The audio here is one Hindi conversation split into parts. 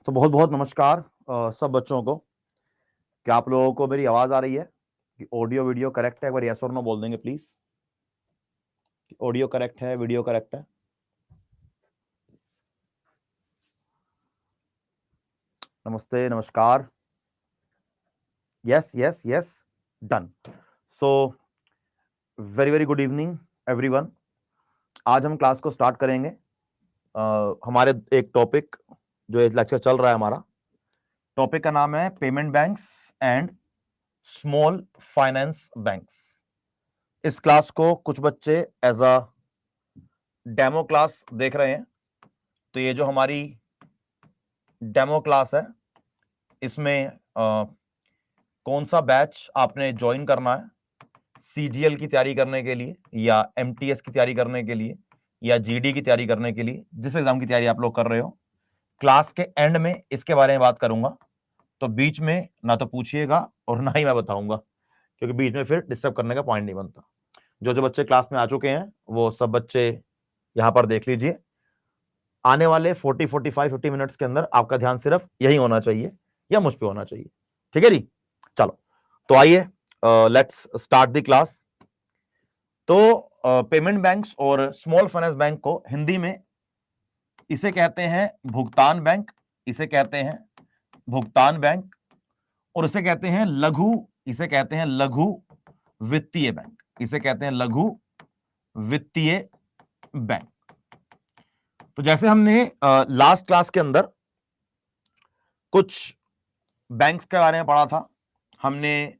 तो बहुत बहुत नमस्कार सब बच्चों को। क्या आप लोगों को मेरी आवाज आ रही है कि ऑडियो वीडियो करेक्ट है? एक बार यस और नो बोल देंगे प्लीज। ऑडियो करेक्ट है, वीडियो करेक्ट है? नमस्ते, नमस्कार। Yes yes yes, done. So very very good evening everyone. आज हम क्लास को स्टार्ट करेंगे। हमारे एक टॉपिक जो एक लेक्चर चल रहा है, हमारा टॉपिक का नाम है payment banks and small finance banks. इस क्लास को कुछ बच्चे एज अ डेमो क्लास देख रहे हैं। तो ये जो हमारी डेमो क्लास है, इसमें कौन सा बैच आपने ज्वाइन करना है सीजीएल की तैयारी करने के लिए, या एमटीएस की तैयारी करने के लिए, या जीडी की तैयारी करने के लिए, जिस एग्जाम की तैयारी आप लोग कर रहे हो, क्लास के एंड में इसके बारे में बात करूंगा। तो बीच में ना तो पूछिएगा और ना ही मैं बताऊंगा, क्योंकि बीच में फिर डिस्टर्ब करने का पॉइंट नहीं बनता। जो जो बच्चे क्लास में आ चुके हैं वो सब बच्चे यहां पर देख लीजिए। आने वाले 40-45-50 मिनट्स के अंदर आपका ध्यान सिर्फ यही होना चाहिए या मुझ पे होना चाहिए। ठीक है जी, चलो तो आइए लेट्स स्टार्ट द क्लास। तो पेमेंट बैंक्स और स्मॉल फाइनेंस बैंक को हिंदी में इसे कहते हैं भुगतान बैंक, इसे कहते हैं भुगतान बैंक, और इसे कहते हैं लघु वित्तीय बैंक, इसे कहते हैं लघु वित्तीय बैंक। तो जैसे हमने लास्ट क्लास के अंदर कुछ बैंक्स के बारे में पढ़ा था, हमने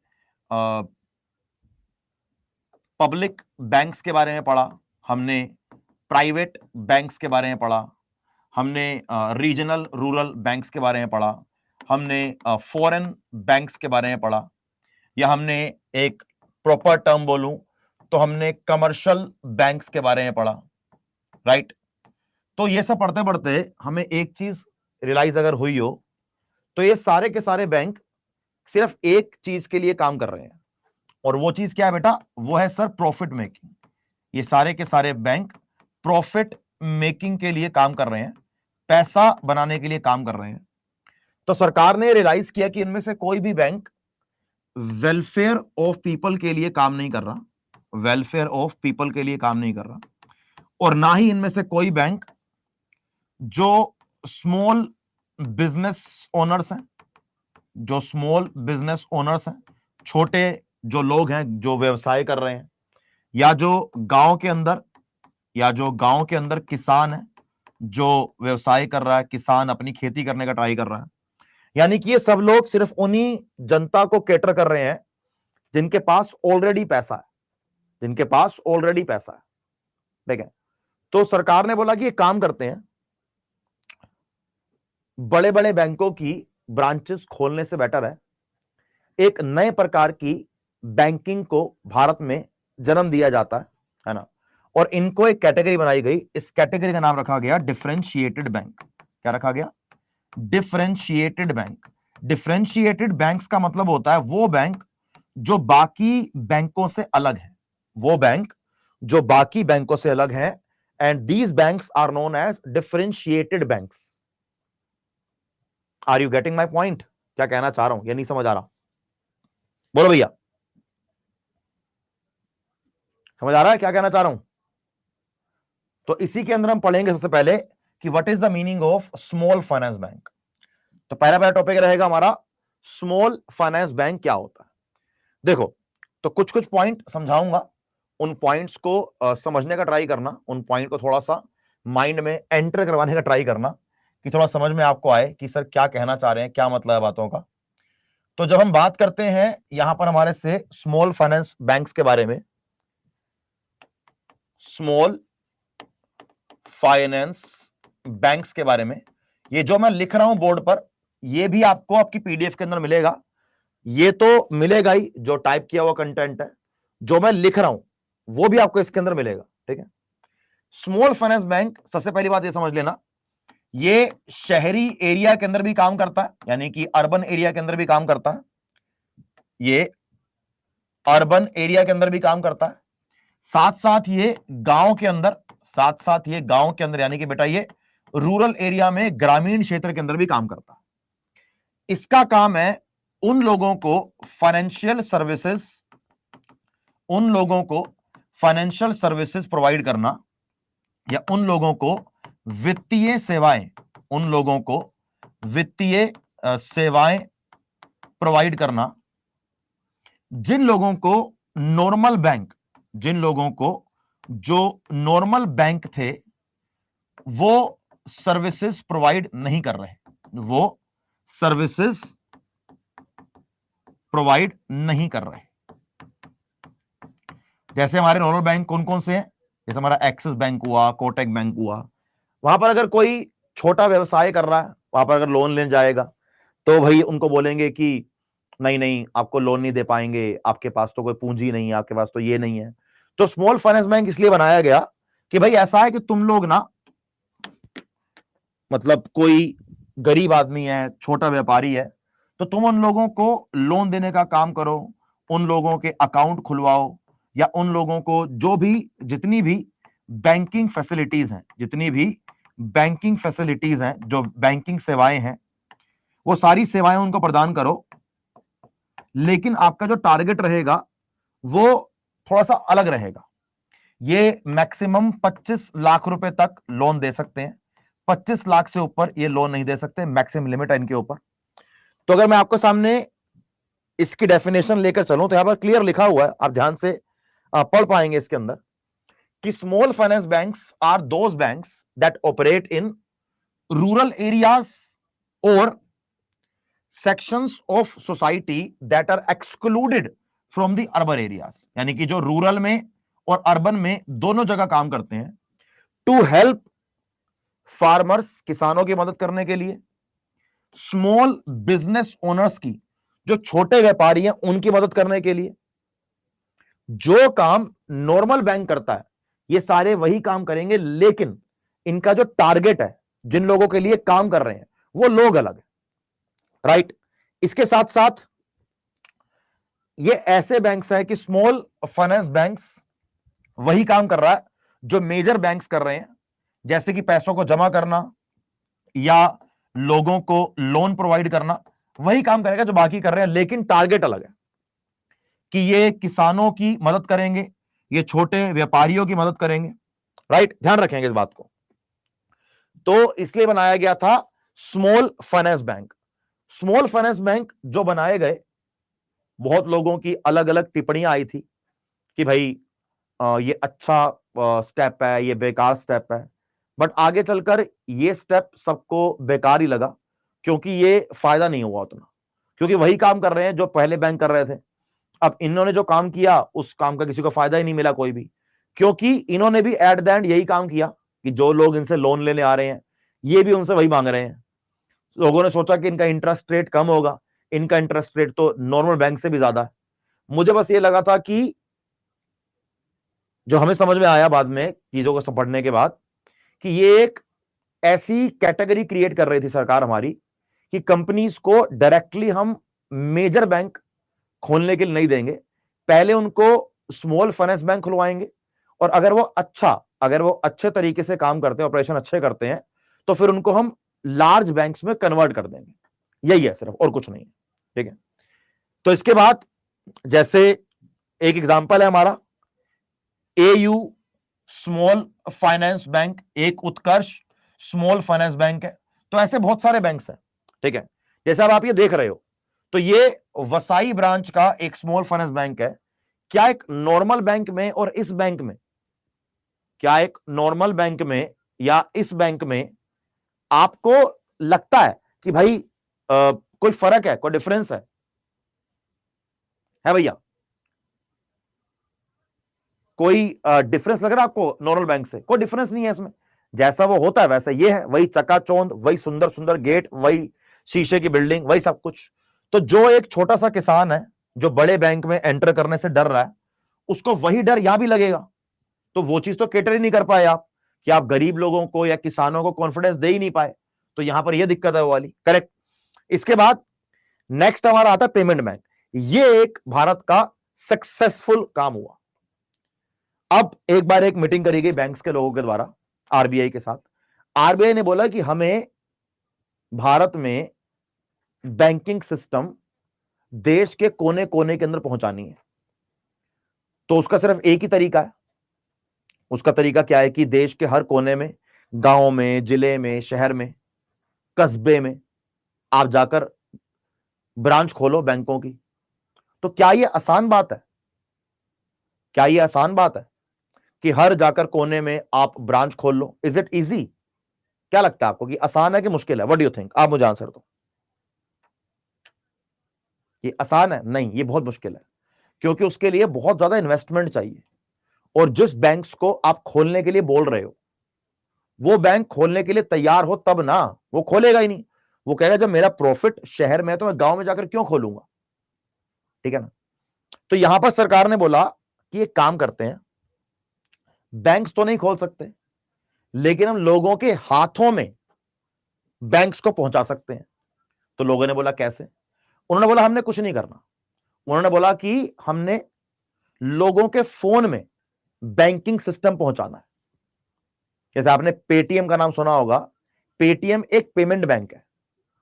पब्लिक बैंक्स के बारे में पढ़ा, हमने प्राइवेट बैंक्स के बारे में पढ़ा, हमने रीजनल रूरल बैंक्स के बारे में पढ़ा, हमने फॉरेन बैंक्स के बारे में पढ़ा, या हमने एक प्रॉपर टर्म बोलूं तो हमने कमर्शियल बैंक्स के बारे में पढ़ा। राइट। तो ये सब पढ़ते पढ़ते हमें एक चीज रियलाइज अगर हुई हो, तो ये सारे के सारे बैंक सिर्फ एक चीज के लिए काम कर रहे हैं, और वो चीज क्या है बेटा? वो है सर प्रॉफिट मेकिंग। ये सारे के सारे बैंक प्रॉफिट मेकिंग के लिए काम कर रहे हैं, पैसा बनाने के लिए काम कर रहे हैं। तो सरकार ने रियलाइज किया कि इनमें से कोई भी बैंक वेलफेयर ऑफ पीपल के लिए काम नहीं कर रहा, वेलफेयर ऑफ पीपल के लिए काम नहीं कर रहा, और ना ही इनमें से कोई बैंक जो स्मॉल बिजनेस ओनर्स हैं, जो स्मॉल बिजनेस ओनर्स हैं, छोटे जो लोग हैं जो व्यवसाय कर रहे हैं, या जो गांव के अंदर किसान है जो व्यवसाय कर रहा है, किसान अपनी खेती करने का ट्राई कर रहा है, यानी कि ये सब लोग सिर्फ उन्हीं जनता को कैटर कर रहे हैं जिनके पास ऑलरेडी पैसा है, जिनके पास ऑलरेडी पैसा है। ठीक है। तो सरकार ने बोला कि ये काम करते हैं, बड़े बड़े बैंकों की ब्रांचेस खोलने से बेटर है एक नए प्रकार की बैंकिंग को भारत में जन्म दिया जाता है ना, और इनको एक कैटेगरी बनाई गई। इस कैटेगरी का नाम रखा गया डिफरेंशिएटेड बैंक। क्या रखा गया? Differentiated bank. डिफरेंशिएटेड बैंक्स का मतलब होता है वो बैंक जो बाकी बैंकों से अलग है, वो बैंक जो बाकी बैंकों से अलग है, and these banks are known as differentiated banks. Are you getting my point? क्या कहना चाह रहा हूं, ये नहीं समझ आ रहा? बोलो भैया, समझ आ रहा है क्या कहना चाह रहा हूं? तो इसी के अंदर हम पढ़ेंगे सबसे पहले कि what is the meaning of small finance bank. तो पहला टॉपिक रहेगा हमारा स्मॉल फाइनेंस बैंक क्या होता है। देखो, तो कुछ कुछ पॉइंट समझाऊंगा, उन पॉइंट्स को समझने का ट्राई करना, उन पॉइंट को थोड़ा सा माइंड में एंटर करवाने का ट्राई करना कि थोड़ा समझ में आपको आए कि सर क्या कहना चाह रहे हैं, क्या मतलब है बातों का। तो जब हम बात करते हैं यहां पर हमारे से स्मॉल फाइनेंस बैंक्स के बारे में, स्मॉल फाइनेंस बैंक्स के बारे में, ये जो मैं लिख रहा हूं बोर्ड पर, ये भी आपको आपकी पीडीएफ के अंदर मिलेगा। ये तो मिलेगा ही, जो टाइप किया हुआ कंटेंट है, जो मैं लिख रहा हूं वो भी आपको इसके अंदर मिलेगा। ठीक है। स्मॉल फाइनेंस बैंक, सबसे पहली बात ये समझ लेना, ये शहरी एरिया के अंदर भी काम करता है, यानी कि अर्बन एरिया के अंदर भी काम करता है, ये अर्बन एरिया के अंदर भी काम करता है, साथ साथ ये गांव के अंदर, यानी कि बेटा ये रूरल एरिया में, ग्रामीण क्षेत्र के अंदर भी काम करता है। इसका काम है उन लोगों को फाइनेंशियल सर्विसेज प्रोवाइड करना, या उन लोगों को वित्तीय सेवाएं प्रोवाइड करना जिन लोगों को जो नॉर्मल बैंक थे वो सर्विसेज प्रोवाइड नहीं कर रहे, जैसे हमारे नॉर्मल बैंक कौन कौन से हैं? जैसे हमारा एक्सिस बैंक हुआ, कोटक बैंक हुआ। वहां पर अगर कोई छोटा व्यवसाय कर रहा है, वहां पर अगर लोन लेने जाएगा तो भाई उनको बोलेंगे कि नहीं आपको लोन नहीं दे पाएंगे, आपके पास तो कोई पूंजी नहीं है, आपके पास तो ये नहीं है। तो स्मॉल फाइनेंस बैंक इसलिए बनाया गया कि भाई ऐसा है कि तुम लोग ना, मतलब कोई गरीब आदमी है, छोटा व्यापारी है, तो तुम उन लोगों को लोन देने का काम करो, उन लोगों के अकाउंट खुलवाओ, या उन लोगों को जितनी भी बैंकिंग फैसिलिटीज हैं, जो बैंकिंग सेवाएं हैं, वो सारी सेवाएं उनको प्रदान करो। लेकिन आपका जो टारगेट रहेगा वो थोड़ा सा अलग रहेगा। ये मैक्सिमम 25 लाख रुपए तक लोन दे सकते हैं, 25 लाख से ऊपर ये लोन नहीं दे सकते, मैक्सिमम लिमिट है इनके ऊपर। तो अगर मैं आपको सामने इसकी डेफिनेशन लेकर चलूं तो यहां पर क्लियर लिखा हुआ है, आप ध्यान से पढ़ पाएंगे इसके अंदर कि small finance banks are those banks that operate in rural areas और sections of society that are excluded from the urban areas, यानी कि जो रूरल में और अर्बन में दोनों जगह काम करते हैं, टू हेल्प फार्मर्स, किसानों की मदद करने के लिए, स्मॉल बिजनेस ओनर्स की, जो छोटे व्यापारी हैं उनकी मदद करने के लिए। जो काम नॉर्मल बैंक करता है ये सारे वही काम करेंगे, लेकिन इनका जो टारगेट है, जिन लोगों के लिए काम कर रहे हैं, वो लोग अलग है, राइट। इसके साथ साथ ये ऐसे बैंक्स है कि स्मॉल फाइनेंस बैंक्स वही काम कर रहा है जो मेजर बैंक्स कर रहे हैं, जैसे कि पैसों को जमा करना या लोगों को लोन प्रोवाइड करना, वही काम करेगा जो बाकी कर रहे हैं, लेकिन टारगेट अलग है कि ये किसानों की मदद करेंगे, ये छोटे व्यापारियों की मदद करेंगे, राइट। ध्यान रखेंगे इस बात को। तो इसलिए बनाया गया था small finance bank. Small finance bank जो बनाए गए, बहुत लोगों की अलग अलग टिप्पणियां आई थी कि भाई ये अच्छा स्टेप है, ये बेकार स्टेप है, बट आगे चलकर ये स्टेप सबको बेकार ही लगा, क्योंकि ये फायदा नहीं हुआ उतना, क्योंकि वही काम कर रहे हैं जो पहले बैंक कर रहे थे। अब इन्होंने जो काम किया उस काम का किसी को फायदा ही नहीं मिला कोई भी, क्योंकि इन्होंने भी एट द एंड यही काम किया कि जो लोग इनसे लोन लेने आ रहे हैं ये भी उनसे वही मांग रहे हैं। लोगों ने सोचा कि इनका इंटरेस्ट रेट कम होगा, इनका इंटरेस्ट रेट तो नॉर्मल बैंक से भी ज्यादा है। मुझे बस ये लगा था कि जो हमें समझ में आया बाद में चीजों को पढ़ने के बाद, कि ये एक ऐसी कैटेगरी क्रिएट कर रही थी सरकार हमारी कि कंपनीज को डायरेक्टली हम मेजर बैंक खोलने के लिए नहीं देंगे, पहले उनको स्मॉल फाइनेंस बैंक खुलवाएंगे, और अगर वो अच्छे तरीके से काम करते हैं, ऑपरेशन अच्छे करते हैं, तो फिर उनको हम लार्ज बैंक्स में कन्वर्ट कर देंगे। यही है सिर्फ, और कुछ नहीं है, ठीक है। तो इसके बाद जैसे एक एग्जांपल है हमारा एयू स्मॉल फाइनेंस बैंक, एक उत्कर्ष स्मॉल फाइनेंस बैंक है। तो ऐसे बहुत सारे बैंक्स हैं, ठीक है। जैसे अब आप ये देख रहे हो, तो ये वसाई ब्रांच का एक स्मॉल फाइनेंस बैंक है। क्या एक नॉर्मल बैंक में और इस बैंक में, क्या एक नॉर्मल बैंक में या इस बैंक में आपको लगता है कि भाई कोई फर्क है, कोई डिफरेंस है भैया? कोई डिफरेंस लग रहा है आपको नॉर्मल बैंक से? कोई डिफरेंस नहीं है इसमें, जैसा वो होता है वैसा ये है, वही चकाचौंध, वही सुंदर सुंदर गेट, वही शीशे की बिल्डिंग, वही सब कुछ। तो जो एक छोटा सा किसान है जो बड़े बैंक में एंटर करने से डर रहा है, उसको वही डर यहां भी लगेगा। तो वो चीज तो कैटर ही नहीं कर पाए आप, कि आप गरीब लोगों को या किसानों को कॉन्फिडेंस दे ही नहीं पाए। तो यहां पर यह दिक्कत है वो वाली, करेक्ट। इसके बाद नेक्स्ट हमारा आता है पेमेंट बैंक। ये एक भारत का सक्सेसफुल काम हुआ। अब एक बार एक मीटिंग करी गई बैंक्स के लोगों के द्वारा आरबीआई के साथ। आरबीआई ने बोला कि हमें भारत में बैंकिंग सिस्टम देश के कोने कोने के अंदर पहुंचानी है। तो उसका सिर्फ एक ही तरीका है। उसका तरीका क्या है कि देश के हर कोने में, गांव में, जिले में, शहर में, कस्बे में आप जाकर ब्रांच खोलो बैंकों की। तो क्या यह आसान बात है? क्या यह आसान बात है कि हर जाकर कोने में आप ब्रांच खोल लो? Is it easy? क्या लगता है आपको कि आसान है कि मुश्किल है? What do you think? आप मुझे आंसर दो। ये आसान है? नहीं, ये बहुत मुश्किल है, क्योंकि उसके लिए बहुत ज्यादा इन्वेस्टमेंट चाहिए। और जिस बैंक्स को आप खोलने के लिए बोल रहे हो, वो बैंक खोलने के लिए तैयार हो तब ना। वो खोलेगा ही नहीं। वो कहेगा जब मेरा प्रॉफिट शहर में है तो मैं गांव में जाकर क्यों खोलूंगा? ठीक है ना? तो यहां पर सरकार ने बोला कि एक काम करते हैं, बैंक्स तो नहीं खोल सकते, लेकिन हम लोगों के हाथों में बैंक्स को पहुंचा सकते हैं। तो लोगों ने बोला कैसे? उन्होंने बोला हमने कुछ नहीं करना। उन्होंने बोला कि हमने लोगों के फोन में बैंकिंग सिस्टम पहुंचाना है। जैसे आपने पेटीएम का नाम सुना होगा। पेटीएम एक पेमेंट बैंक है।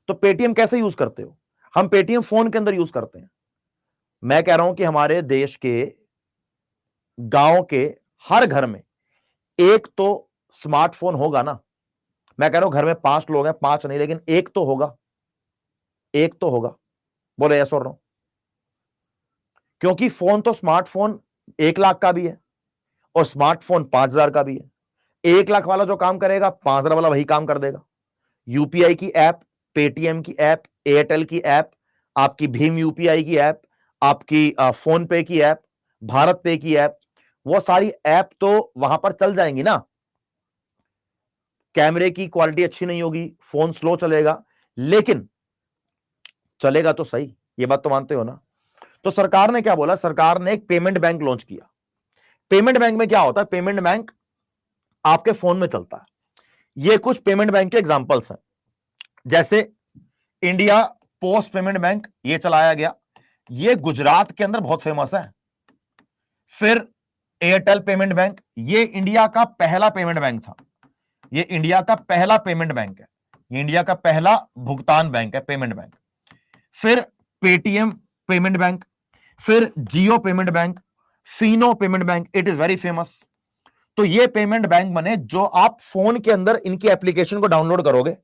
तो पेटीएम कैसे यूज करते हो? हम पेटीएम फोन के अंदर यूज करते हैं। मैं कह रहा हूं कि हमारे देश के गांव के हर घर में एक तो स्मार्टफोन होगा ना। मैं कह रहा हूं घर में 5 लोग हैं, 5 नहीं, लेकिन एक तो होगा। एक तो होगा। बोले यस और नो? क्योंकि फोन तो स्मार्टफोन 1 लाख का भी है और स्मार्टफोन 5,000 का भी है। 1 लाख वाला जो काम करेगा 5,000 वाला वही काम कर देगा। यूपीआई की ऐप, पेटीएम की ऐप, एयरटेल की ऐप, आपकी भीम यूपीआई की ऐप, आपकी फोन पे की ऐप, भारत पे की ऐप, वो सारी ऐप तो वहां पर चल जाएंगी ना। कैमरे की क्वालिटी अच्छी नहीं होगी, फोन स्लो चलेगा, लेकिन चलेगा तो सही। ये बात तो मानते हो ना? तो सरकार ने क्या बोला? सरकार ने एक पेमेंट बैंक लॉन्च किया। पेमेंट बैंक में क्या होता है? पेमेंट बैंक आपके फोन में चलता है। ये कुछ पेमेंट बैंक के एग्जांपल्स हैं। जैसे इंडिया पोस्ट पेमेंट बैंक, ये चलाया गया। ये गुजरात के अंदर बहुत फेमस है। फिर एयरटेल पेमेंट बैंक, ये इंडिया का पहला पेमेंट बैंक था। ये इंडिया का पहला पेमेंट बैंक है। ये इंडिया का पहला भुगतान बैंक है, पेमेंट बैंक। फिर पेटीएम पेमेंट बैंक, फिर Jio payment bank, Fino payment bank, it is very famous. तो ये पेमेंट बैंक बने जो आप फोन के अंदर इनकी एप्लीकेशन को डाउनलोड करोगे,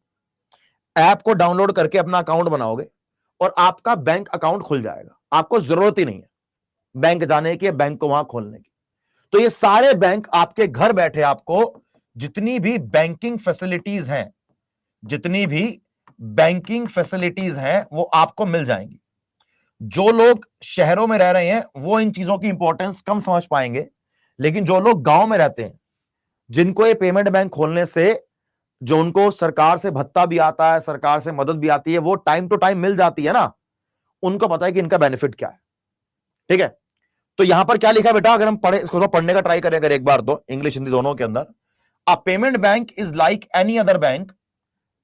ऐप को डाउनलोड करके अपना अकाउंट बनाओगे और आपका बैंक अकाउंट खुल जाएगा। आपको जरूरत ही नहीं है बैंक जाने की, बैंक को वहां खोलने की। तो ये सारे बैंक आपके घर बैठे आपको जितनी भी बैंकिंग फैसिलिटीज हैं, जितनी भी बैंकिंग फैसिलिटीज हैं, वो आपको मिल जाएंगी। जो लोग शहरों में रह रहे हैं वो इन चीजों की इंपॉर्टेंस कम समझ पाएंगे, लेकिन जो लोग गांव में रहते हैं, जिनको ये पेमेंट बैंक खोलने से जो उनको सरकार से भत्ता भी आता है, सरकार से मदद भी आती है, वो टाइम टू टाइम मिल जाती है ना, उनको पता है कि इनका बेनिफिट क्या है। ठीक है? तो यहां पर क्या लिखा है बेटा? अगर हम पढ़े, इसको पढ़ने का ट्राई करें अगर एक बार, तो इंग्लिश हिंदी दोनों के अंदर, अ payment bank is like any other bank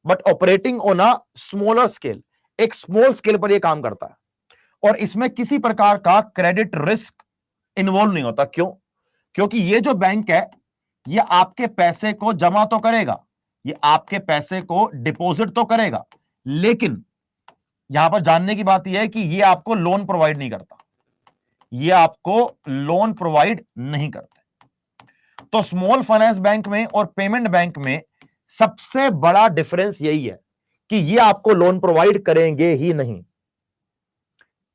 but operating on a smaller scale. एक स्मॉल स्केल पर यह काम करता है और इसमें किसी प्रकार का क्रेडिट रिस्क इन्वॉल्व नहीं होता। क्यों? क्योंकि ये जो बैंक है ये आपके पैसे को जमा तो करेगा, ये आपके पैसे को डिपॉजिट तो करेगा, लेकिन यहां पर जानने की बात यह है कि ये आपको लोन प्रोवाइड नहीं करता। ये आपको लोन प्रोवाइड नहीं करते। तो स्मॉल फाइनेंस बैंक में और पेमेंट बैंक में सबसे बड़ा डिफरेंस यही है कि ये आपको लोन प्रोवाइड करेंगे ही नहीं।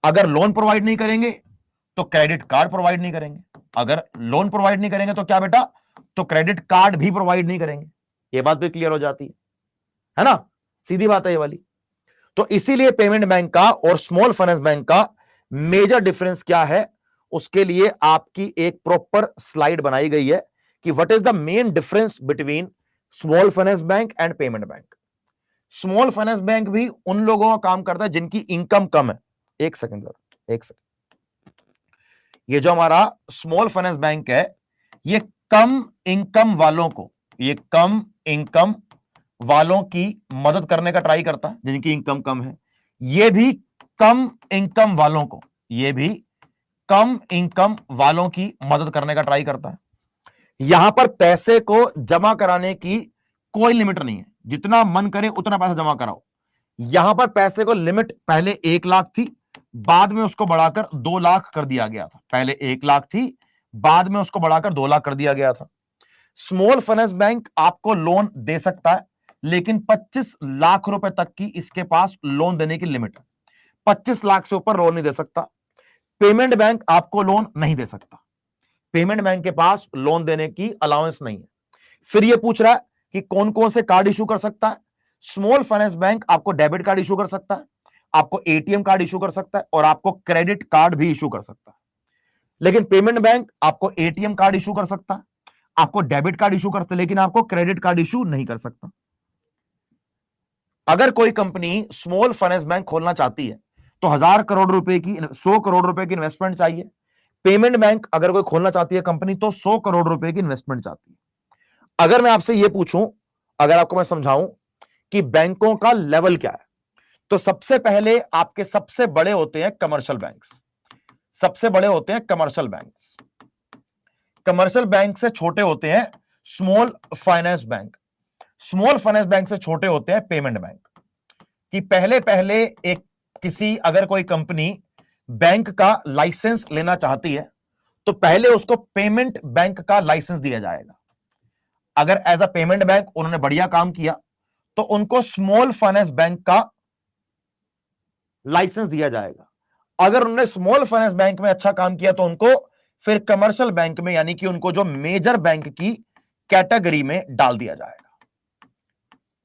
अगर लोन प्रोवाइड नहीं करेंगे तो क्रेडिट कार्ड प्रोवाइड नहीं करेंगे। अगर लोन प्रोवाइड नहीं करेंगे तो क्या बेटा? तो क्रेडिट कार्ड भी प्रोवाइड नहीं करेंगे। ये बात भी क्लियर हो जाती है ना? सीधी बात है ये वाली। तो इसीलिए पेमेंट बैंक का और स्मॉल फाइनेंस बैंक का मेजर डिफरेंस क्या है, उसके लिए आपकी एक प्रॉपर स्लाइड बनाई गई है कि what is the main difference between small finance bank and payment bank. Small finance bank भी उन लोगों का काम करता है जिनकी इनकम कम है। एक सेकंड सर, एक सेकंड। ये जो हमारा स्मॉल फाइनेंस बैंक है, ये कम इनकम वालों को, ये कम इनकम वालों की मदद करने का ट्राई करता है जिनकी इनकम कम है। ये भी कम इनकम वालों को, ये भी कम इनकम वालों की मदद करने का ट्राई करता है। यहां पर पैसे को जमा कराने की कोई लिमिट नहीं है, जितना मन करे उतना पैसा जमा कराओ। यहां पर पैसे को लिमिट पहले 1 लाख थी, बाद में उसको बढ़ाकर 2 लाख कर दिया गया था। पहले 1 लाख थी, बाद में उसको बढ़ाकर 2 लाख कर दिया गया था। स्मॉल फाइनेंस बैंक आपको लोन दे सकता है, लेकिन 25 लाख रुपए तक की इसके पास लोन देने की लिमिट है। 25 लाख से ऊपर लोन नहीं दे सकता। पेमेंट बैंक आपको लोन नहीं दे सकता, पेमेंट बैंक के पास लोन देने की अलाउंस नहीं है। फिर यह पूछ रहा है कि कौन कौन से कार्ड इशू कर सकता है। स्मॉल फाइनेंस बैंक आपको डेबिट कार्ड इशू कर सकता है, आपको एटीएम कार्ड इशू कर सकता है, और आपको क्रेडिट कार्ड भी इशू कर सकता है। लेकिन पेमेंट बैंक आपको एटीएम कार्ड इशू कर सकता है, आपको डेबिट कार्ड इशू कर सकता है, लेकिन आपको क्रेडिट कार्ड इशू नहीं कर सकता। अगर कोई कंपनी स्मॉल फाइनेंस बैंक खोलना चाहती है तो 1000 करोड़ रुपए की 100 करोड़ रुपए की इन्वेस्टमेंट चाहिए। पेमेंट बैंक अगर कोई खोलना चाहती है कंपनी तो 100 करोड़ रुपए की इन्वेस्टमेंट चाहती है। अगर मैं आपसे यह पूछूं, अगर आपको मैं समझाऊं कि बैंकों का लेवल क्या है, तो सबसे पहले आपके सबसे बड़े होते हैं कमर्शियल बैंक्स। सबसे बड़े होते हैं कमर्शियल बैंक्स। कमर्शियल बैंक से छोटे होते हैं small finance bank. Small finance bank से छोटे होते हैं पेमेंट बैंक। कि पहले पहले एक किसी अगर कोई कंपनी बैंक का लाइसेंस लेना चाहती है तो पहले उसको पेमेंट बैंक का लाइसेंस दिया जाएगा। अगर एज अ पेमेंट बैंक उन्होंने बढ़िया काम किया तो उनको स्मॉल फाइनेंस बैंक का लाइसेंस दिया जाएगा। अगर उन्होंने स्मॉल फाइनेंस बैंक में अच्छा काम किया तो उनको फिर कमर्शियल बैंक में, यानी कि उनको जो मेजर बैंक की कैटेगरी में डाल दिया जाएगा।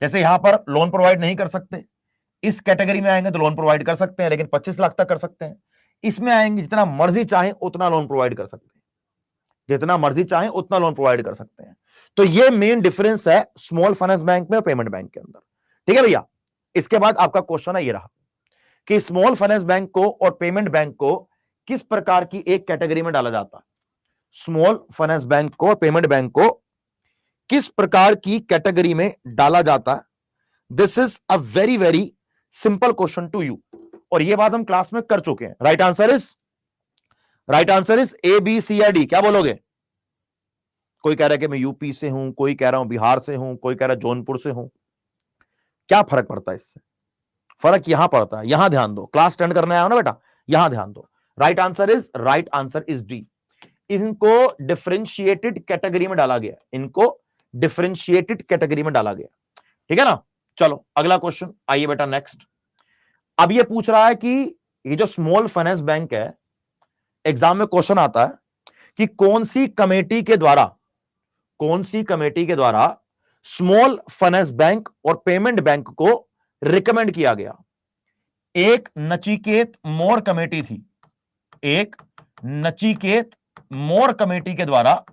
जैसे यहां पर लोन प्रोवाइड नहीं कर सकते, इस कैटेगरी में आएंगे तो लोन प्रोवाइड कर सकते हैं, लेकिन 25 लाख तक कर सकते हैं। इसमें आएंगे जितना मर्जी चाहे उतना लोन प्रोवाइड कर सकते हैं, जितना मर्जी चाहे उतना लोन प्रोवाइड कर सकते हैं। तो ये मेन डिफरेंस है स्मॉल फाइनेंस बैंक में और पेमेंट बैंक के अंदर। ठीक है भैया। इसके बाद आपका क्वेश्चन है ये रहा कि स्मॉल फाइनेंस बैंक को और पेमेंट बैंक को किस प्रकार की एक कैटेगरी में डाला जाता है। स्मॉल फाइनेंस बैंक को और पेमेंट बैंक को किस प्रकार की कैटेगरी में डाला जाता है। This is a very very simple question to you, और यह बात हम क्लास में कर चुके हैं। Right answer is A B C या डी। क्या बोलोगे? कोई कह रहा है कि मैं यूपी से हूं, कोई कह रहा हूं बिहार से हूं, कोई कह रहा है जौनपुर से हूं। क्या फर्क पड़ता है इससे? फर्क यहां पड़ता है, यहां ध्यान दो। क्लास अटेंड करने आया हो ना बेटा, यहां ध्यान दो। Right answer is D. इनको डिफरेंशिएटेड कैटेगरी में डाला गया, इनको डिफरेंशिएटेड कैटेगरी में डाला गया। ठीक है ना। चलो अगला क्वेश्चन आइए बेटा नेक्स्ट। अब ये पूछ रहा है कि ये जो स्मॉल फाइनेंस बैंक है, एग्जाम में क्वेश्चन आता है कि कौन सी कमेटी के द्वारा स्मॉल फाइनेंस बैंक और पेमेंट बैंक को रिकमेंड किया गया। एक नचिकेत मोर कमेटी थी, एक नचिकेत मोर कमेटी के द्वारा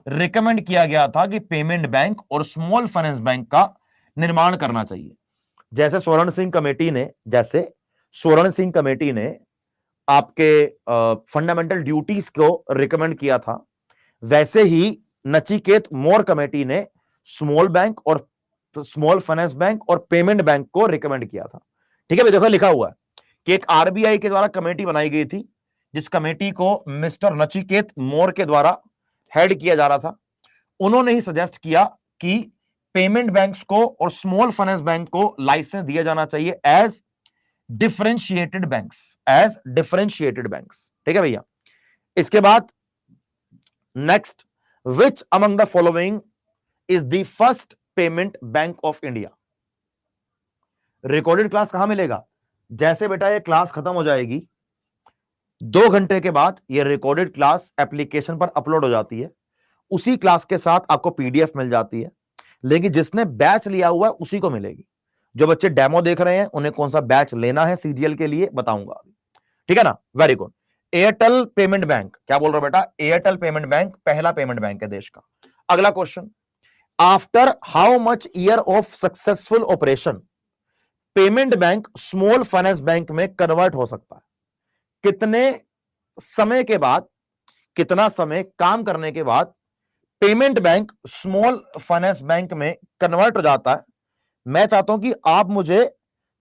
रिकमेंड किया गया था कि पेमेंट बैंक और स्मॉल फाइनेंस बैंक का निर्माण करना चाहिए। जैसे स्वर्ण सिंह कमेटी ने आपके फंडामेंटल ड्यूटीज को रिकमेंड किया था, वैसे ही नचिकेत मोर कमेटी ने स्मॉल बैंक और स्मॉल फाइनेंस बैंक और पेमेंट बैंक को रिकमेंड किया था। ठीक है भाई, देखो लिखा हुआ है कि एक आरबीआई के द्वारा कमेटी बनाई गई थी, जिस कमेटी को मिस्टर नचिकेत मोर के द्वारा हेड किया जा रहा था। उन्होंने ही सजेस्ट किया कि पेमेंट बैंक्स को और स्मॉल फाइनेंस बैंक को लाइसेंस दिया जाना चाहिए एज डिफरेंशिएटेड बैंक्स। ठीक है भैया। इसके बाद next, which among the following is the first payment bank of India. Recorded class कहां मिलेगा? जैसे बेटा ये क्लास खत्म हो जाएगी 2 घंटे के बाद ये रिकॉर्डेड क्लास एप्लीकेशन पर अपलोड हो जाती है। उसी क्लास के साथ आपको पीडीएफ मिल जाती है, लेकिन जिसने बैच लिया हुआ है उसी को मिलेगी। जो बच्चे डेमो देख रहे हैं उन्हें कौन सा बैच लेना है सीजीएल के लिए बताऊंगा। ठीक है ना। Very good. Airtel payment bank, क्या बोल रहे हो बेटा? एयरटेल पेमेंट बैंक पहला पेमेंट बैंक है देश का। अगला question, after how much year of successful operation payment bank small finance bank में कन्वर्ट हो सकता है। कितने समय के बाद, कितना समय काम करने के बाद payment bank small finance bank में कन्वर्ट हो जाता है? मैं चाहता हूं कि आप मुझे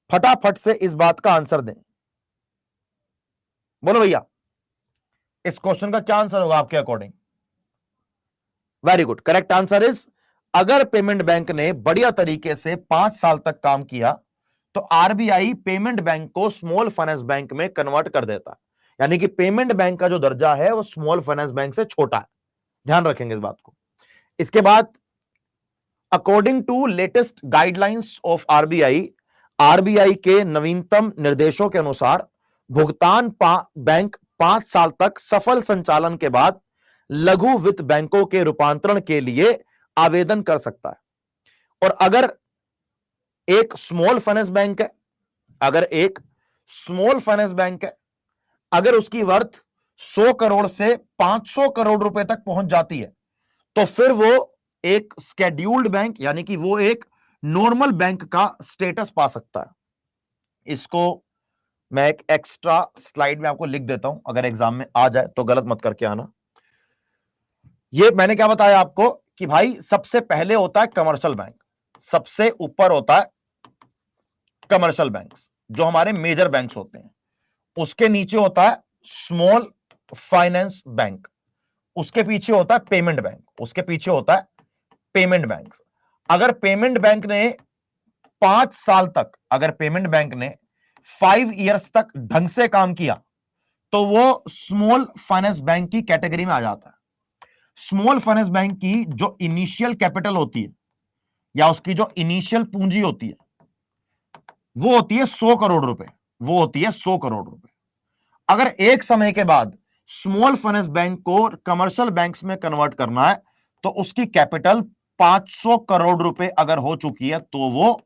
फटाफट से इस बात का आंसर दें। बोलो भैया, इस क्वेश्चन का क्या आंसर होगा आपके according? Very good, correct answer is, अगर पेमेंट बैंक ने बढ़िया तरीके से 5 साल तक काम किया तो आरबीआई पेमेंट बैंक को स्मॉल फाइनेंस बैंक में कन्वर्ट कर देता है। यानी कि पेमेंट बैंक का जो दर्जा है वो स्मॉल फाइनेंस बैंक से छोटा है, ध्यान रखेंगे इस बात को। इसके बाद, according to latest guidelines of RBI, RBI के नवीनतम निर्देशों के अनुसार भुगतान बैंक 5 साल तक सफल संचालन के बाद लघु वित्त बैंकों के रूपांतरण के लिए आवेदन कर सकता है। और अगर एक स्मॉल फाइनेंस बैंक है, अगर एक स्मॉल फाइनेंस बैंक है, अगर उसकी वर्थ 100 करोड़ से 500 करोड़ रुपए तक पहुंच जाती है तो फिर वो एक स्केड्यूल्ड बैंक यानी कि वो एक नॉर्मल बैंक का स्टेटस पा सकता है। इसको मैं एक एक्स्ट्रा स्लाइड में आपको लिख देता हूं, अगर एग्जाम में आ जाए तो गलत मत करके आना। ये मैंने क्या बताया आपको कि भाई सबसे पहले होता है कमर्शियल बैंक, सबसे ऊपर होता है कमर्शियल बैंक्स जो हमारे मेजर बैंक्स होते हैं, उसके नीचे होता है स्मॉल फाइनेंस बैंक, उसके पीछे होता है पेमेंट बैंक, उसके पीछे होता है पेमेंट बैंक। अगर पेमेंट बैंक ने 5 साल तक, अगर पेमेंट बैंक ने 5 इयर्स तक ढंग से काम किया तो वो स्मॉल फाइनेंस बैंक की कैटेगरी में आ जाता है। स्मॉल फाइनेंस बैंक की जो इनिशियल कैपिटल होती है या उसकी जो इनिशियल पूंजी होती है वो होती है 100 करोड़ रुपए, वो होती है 100 करोड़ रुपए। अगर एक समय के बाद स्मॉल फाइनेंस बैंक को कमर्शियल बैंक्स में कन्वर्ट करना है तो उसकी कैपिटल 500 करोड़ रुपए अगर हो चुकी है तो वो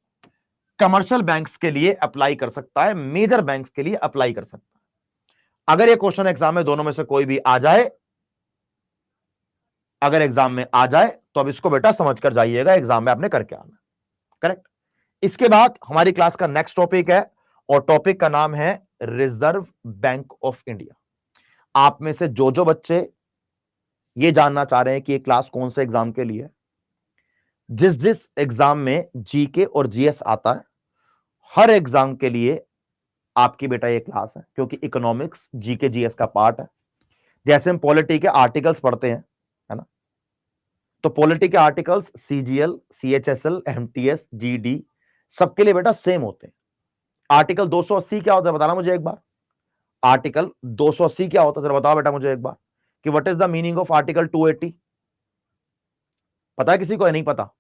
कमर्शियल बैंक्स के लिए अप्लाई कर सकता है, मेजर बैंक्स के लिए अप्लाई कर सकता है। अगर ये क्वेश्चन एग्जाम में दोनों में से कोई भी आ जाए, अगर एग्जाम में आ जाए तो अब इसको बेटा समझ कर जाइएगा, एग्जाम में आपने करके आना, करेक्ट। इसके बाद हमारी क्लास का नेक्स्ट टॉपिक है और टॉपिक का नाम है रिजर्व बैंक ऑफ इंडिया। आप में से जो बच्चे ये जानना चाह रहे हैं कि ये क्लास कौन से एग्जाम के लिए है, जिस एग्जाम में जीके और जीएस आता है, हर एग्जाम के लिए आपकी बेटा ये क्लास है, क्योंकि इकोनॉमिक्स जीके जीएस का पार्ट है। जैसे हम पॉलिटी के आर्टिकल्स पढ़ते हैं, है ना, तो पॉलिटी के articles CGL, CHSL, MTS, GD सबके लिए बेटा सेम होते हैं। आर्टिकल 280 क्या होता है बताना मुझे एक बार, आर्टिकल 280 क्या होता है जरा बताओ बेटा मुझे एक बार कि what is the meaning of article 280? पता है किसी को, नहीं पता?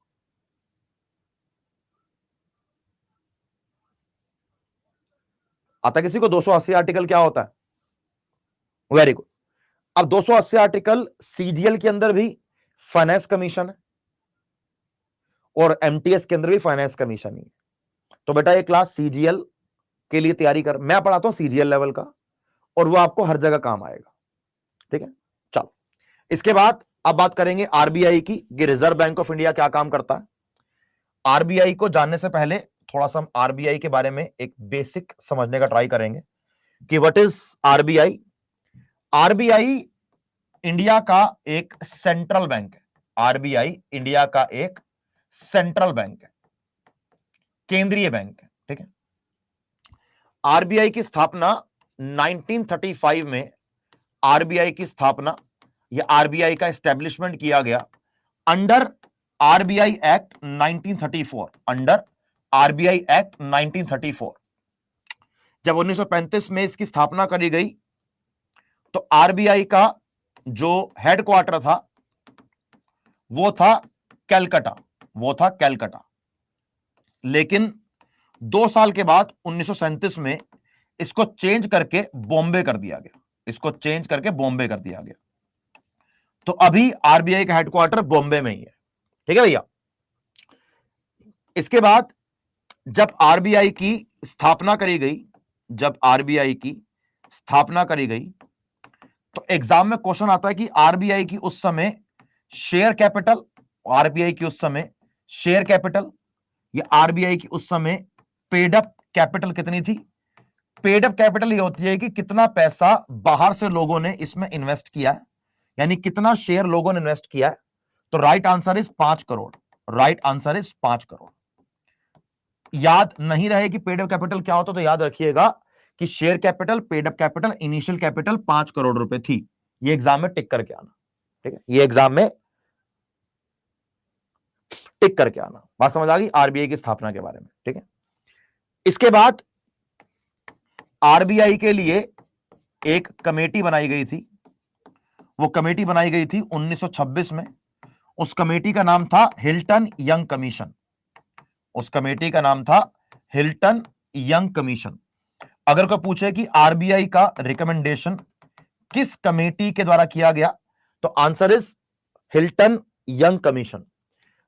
आता किसी को 280 आर्टिकल क्या होता है? Very good. अब 280 आर्टिकल सीजीएल के अंदर भी फाइनेंस कमीशन है और एमटीएस के अंदर भी फाइनेंस कमीशन ही है। तो बेटा ये क्लास सीजीएल के लिए तैयारी कर, मैं पढ़ाता हूं सीजीएल लेवल का और वो आपको हर जगह काम आएगा, ठीक है। चलो इसके बाद अब बात करेंगे आरबीआई की, कि रिजर्व बैंक ऑफ इंडिया क्या काम करता है। आरबीआई को जानने से पहले थोड़ा सा हम आरबीआई के बारे में एक बेसिक समझने का ट्राई करेंगे कि what is RBI. RBI India का एक सेंट्रल बैंक है, आरबीआई इंडिया का एक सेंट्रल बैंक है, केंद्रीय बैंक है, ठीक है। आरबीआई की स्थापना 1935 में, आरबीआई की स्थापना या आरबीआई का एस्टेब्लिशमेंट किया गया under RBI act 1934, under RBI act 1934। जब 1935 में इसकी स्थापना करी गई तो आरबीआई का जो हेडक्वार्टर था वो था कैलकाटा, वो था कैलकाटा। लेकिन 2 साल के बाद 1937 में इसको चेंज करके बॉम्बे कर दिया गया, इसको चेंज करके बॉम्बे कर दिया गया। तो अभी आरबीआई का हेडक्वार्टर बॉम्बे में ही है, ठीक है भैया। इसके बाद जब आरबीआई की स्थापना करी गई, जब आरबीआई की स्थापना करी गई तो एग्जाम में क्वेश्चन आता है कि आरबीआई की उस समय शेयर कैपिटल, आरबीआई की उस समय शेयर कैपिटल या आरबीआई की उस समय पेड अप कैपिटल कितनी थी। पेड अप कैपिटल ये होती है कि कितना पैसा बाहर से लोगों ने इसमें इन्वेस्ट किया है, यानी कितना शेयर लोगों ने इन्वेस्ट किया है। तो right answer is 5 crore, right answer is 5 crore. याद नहीं रहे कि पेड अप कैपिटल क्या होता तो याद रखिएगा कि share capital, paid up capital, initial capital 5 crore रुपए थी। ये एग्जाम में टिक करके आना, ठीक है, ये एग्जाम में टिक करके आना। बात समझ आ गई आरबीआई की स्थापना के बारे में, ठीक है। इसके बाद आरबीआई के लिए एक कमेटी बनाई गई थी, वो कमेटी बनाई गई थी 1926 में। उस कमेटी का नाम था हिल्टन यंग कमीशन। उस कमेटी का नाम था हिल्टन यंग कमीशन। अगर कोई पूछे कि आरबीआई का रिकमेंडेशन किस कमेटी के द्वारा किया गया, तो answer is Hilton Young commission,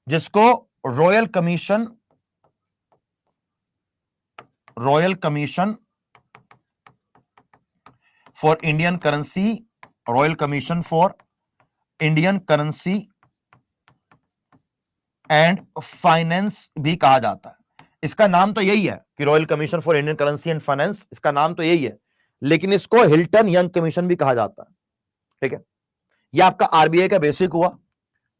जिसको royal commission for Indian currency, royal commission for Indian currency and finance भी कहा जाता है। इसका नाम तो यही है कि royal commission for Indian currency and finance, इसका नाम तो यही है, लेकिन इसको हिल्टन यंग कमीशन भी कहा जाता है, ठीक है। यह आपका आरबीआई का बेसिक हुआ।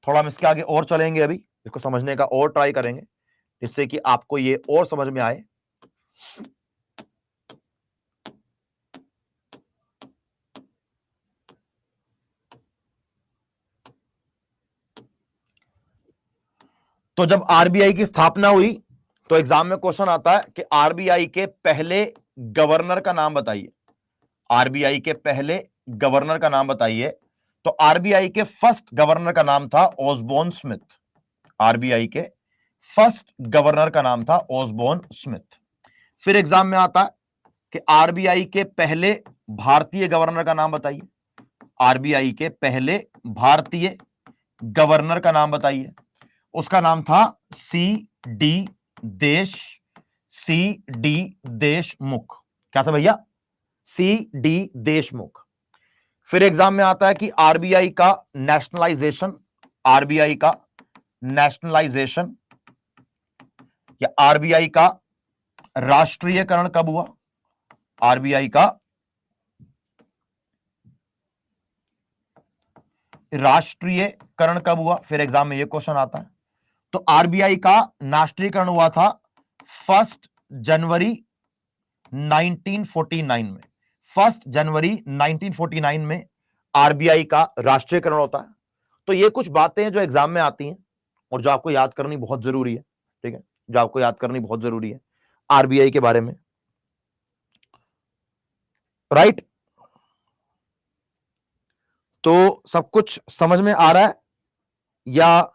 थोड़ा हम इसके आगे और चलेंगे, अभी इसको समझने का और ट्राई करेंगे, जिससे कि आपको ये और समझ में आए। तो जब आरबीआई की स्थापना हुई तो एग्जाम में क्वेश्चन आता है कि आरबीआई के पहले गवर्नर का नाम बताइए। आरबीआई के पहले गवर्नर का नाम बताइए। तो आरबीआई के फर्स्ट गवर्नर का नाम था ऑसबोर्न स्मिथ। आरबीआई के फर्स्ट गवर्नर का नाम था ऑसबोर्न स्मिथ। फिर एग्जाम में आता है कि आरबीआई के पहले भारतीय गवर्नर का नाम बताइए। आरबीआई के पहले भारतीय गवर्नर का नाम बताइए। उसका नाम था सी डी देशमुख। क्या था भैया? C D Deshmukh. फिर एग्जाम में आता है कि आरबीआई का नेशनलाइजेशन, आरबीआई का नेशनलाइजेशन या आरबीआई का राष्ट्रीयकरण कब हुआ? आरबीआई का राष्ट्रीयकरण कब हुआ? फिर एग्जाम में यह क्वेश्चन आता है। तो आरबीआई का राष्ट्रीयकरण हुआ था 1 जनवरी 1949 में। 1 जनवरी 1949 में आरबीआई का राष्ट्रीयकरण होता है। तो ये कुछ बातें हैं जो एग्जाम में आती हैं और जो आपको याद करनी बहुत जरूरी है, ठीक है, जो आपको याद करनी बहुत जरूरी है आरबीआई के बारे में, राइट। तो सब कुछ समझ में आ रहा है या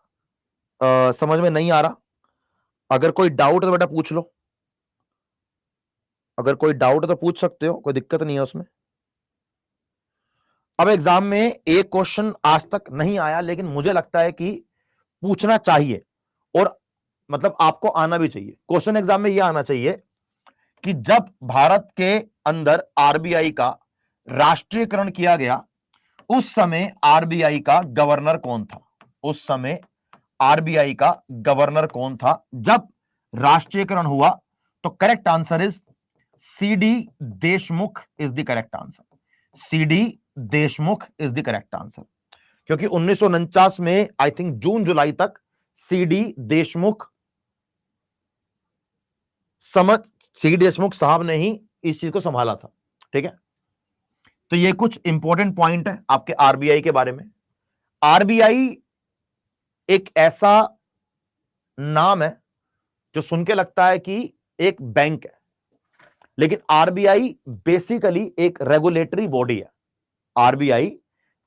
समझ में नहीं आ रहा? अगर कोई डाउट है तो बेटा पूछ लो। अगर कोई डाउट है तो पूछ सकते हो, कोई दिक्कत नहीं है उसमें। अब एग्जाम में एक क्वेश्चन आज तक नहीं आया, लेकिन मुझे लगता है कि पूछना चाहिए और मतलब आपको आना भी चाहिए। क्वेश्चन एग्जाम में यह आना चाहिए कि जब भारत के अंदर आरबीआई का राष्ट्रीयकरण किया गया, उस समय आरबीआई का गवर्नर कौन था? उस समय आरबीआई का गवर्नर कौन था जब राष्ट्रीयकरण हुआ? तो correct answer is C D Deshmukh is the correct answer. C D Deshmukh is the correct answer, क्योंकि 1949 में आई थिंक जून जुलाई तक सी डी देशमुख साहब ने ही इस चीज को संभाला था, ठीक है। तो ये कुछ इंपॉर्टेंट पॉइंट है आपके आरबीआई के बारे में। आरबीआई एक ऐसा नाम है जो सुन के लगता है कि एक बैंक है, लेकिन आरबीआई बेसिकली एक रेगुलेटरी बॉडी है। आरबीआई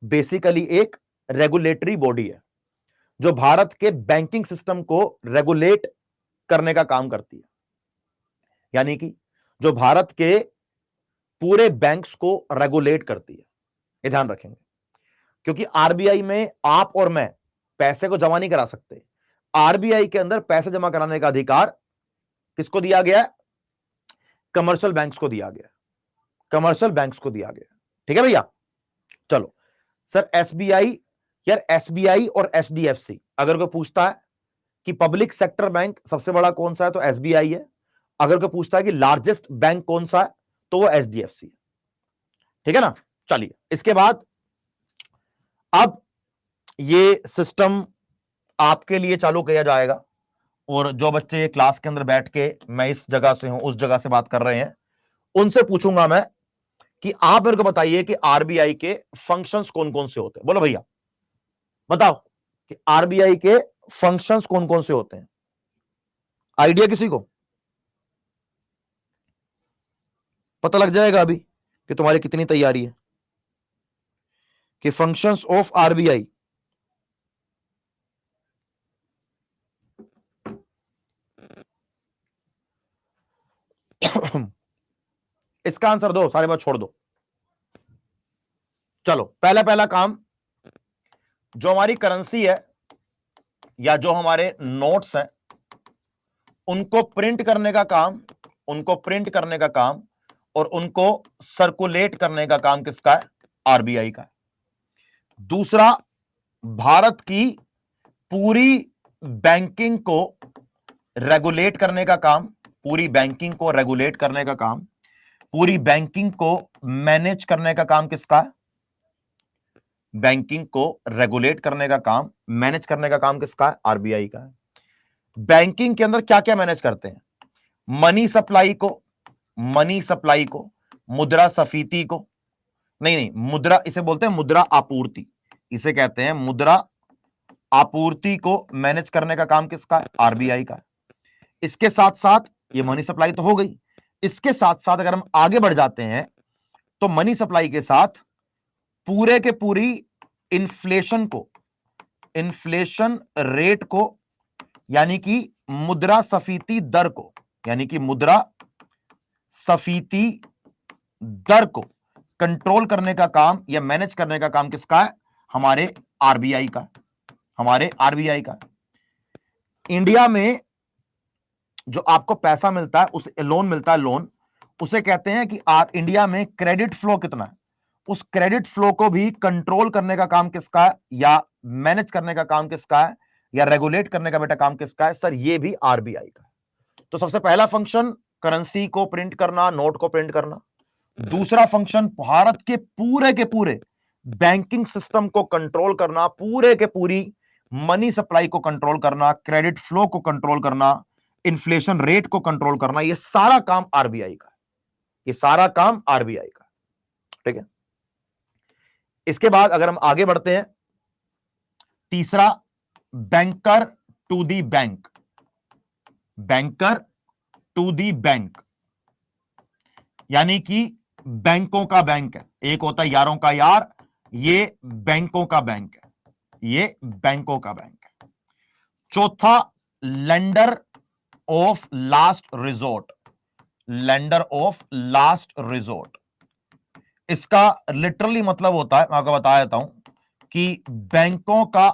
बेसिकली एक रेगुलेटरी बॉडी है जो भारत के बैंकिंग सिस्टम को रेगुलेट करने का काम करती है। यानी कि जो भारत के पूरे बैंक्स को रेगुलेट करती है। ये ध्यान रखेंगे, क्योंकि आरबीआई में आप और मैं पैसे को जमा नहीं करा सकते। आरबीआई के अंदर पैसे जमा कराने का अधिकार किसको दिया गया है? कमर्शियल बैंक्स को दिया गया। कमर्शियल बैंक्स को दिया गया, ठीक है भैया। चलो सर, एसबीआई, यार एसबीआई और एचडीएफसी, अगर कोई पूछता है कि पब्लिक सेक्टर बैंक सबसे बड़ा कौन सा है, तो एसबीआई है। अगर कोई पूछता है कि लार्जेस्ट बैंक कौन सा है, तो वो एचडीएफसी है, ठीक है ना। चलिए, इसके बाद अब ये सिस्टम आपके लिए चालू किया जाएगा, और जो बच्चे ये क्लास के अंदर बैठ के, मैं इस जगह से हूं उस जगह से बात कर रहे हैं, उनसे पूछूंगा मैं कि आप मेरे को बताइए कि आरबीआई के फंक्शंस कौन कौन से होते हैं। बोलो भैया, बताओ कि आरबीआई के फंक्शंस कौन कौन से होते हैं? आइडिया किसी को? पता लग जाएगा अभी कि तुम्हारी कितनी तैयारी है कि फंक्शंस ऑफ आरबीआई। इसका आंसर दो, सारे बात छोड़ दो। चलो पहला काम, जो हमारी करेंसी है या जो हमारे नोट्स हैं उनको प्रिंट करने का काम, और उनको सर्कुलेट करने का काम किसका है? आरबीआई का है। दूसरा, भारत की पूरी बैंकिंग को रेगुलेट करने का काम, पूरी बैंकिंग को मैनेज करने का काम किसका है? बैंकिंग को रेगुलेट करने का काम, मैनेज करने का काम किसका है? आरबीआई का है। बैंकिंग के अंदर क्या क्या मैनेज करते हैं? मनी सप्लाई को, मुद्रास्फीति को, नहीं, मुद्रा, इसे बोलते हैं मुद्रा आपूर्ति, इसे कहते हैं मुद्रा आपूर्ति को मैनेज करने का काम किसका है? आरबीआई का। इसके साथ साथ, ये मनी सप्लाई तो हो गई, इसके साथ साथ अगर हम आगे बढ़ जाते हैं तो मनी सप्लाई के साथ पूरे के पूरी इन्फ्लेशन रेट को, यानी कि मुद्रास्फीति दर को कंट्रोल करने का काम या मैनेज करने का काम किसका है? हमारे आरबीआई का। इंडिया में जो आपको पैसा मिलता है, उस लोन मिलता है, लोन, उसे कहते हैं कि इंडिया में क्रेडिट फ्लो कितना है, उस क्रेडिट फ्लो को भी कंट्रोल करने का काम किसका है या मैनेज करने का काम किसका है या रेगुलेट करने का बेटा काम किसका है? सर ये भी आरबीआई का है। तो सबसे पहला फंक्शन करेंसी को प्रिंट करना, नोट को प्रिंट करना। दूसरा फंक्शन भारत के पूरे बैंकिंग सिस्टम को कंट्रोल करना, पूरे के पूरी मनी सप्लाई को कंट्रोल करना, क्रेडिट फ्लो को कंट्रोल करना, इन्फ्लेशन रेट को कंट्रोल करना। ये सारा काम आरबीआई का है, ठीक है। इसके बाद अगर हम आगे बढ़ते हैं, तीसरा, बैंकर टू दी बैंक, यानी कि बैंकों का बैंक है। एक होता है यारों का यार, ये बैंकों का बैंक है, चौथा, लेंडर ऑफ लास्ट रिजोर्ट, इसका लिटरली मतलब होता है, मैं आपको बता देता हूं, कि बैंकों का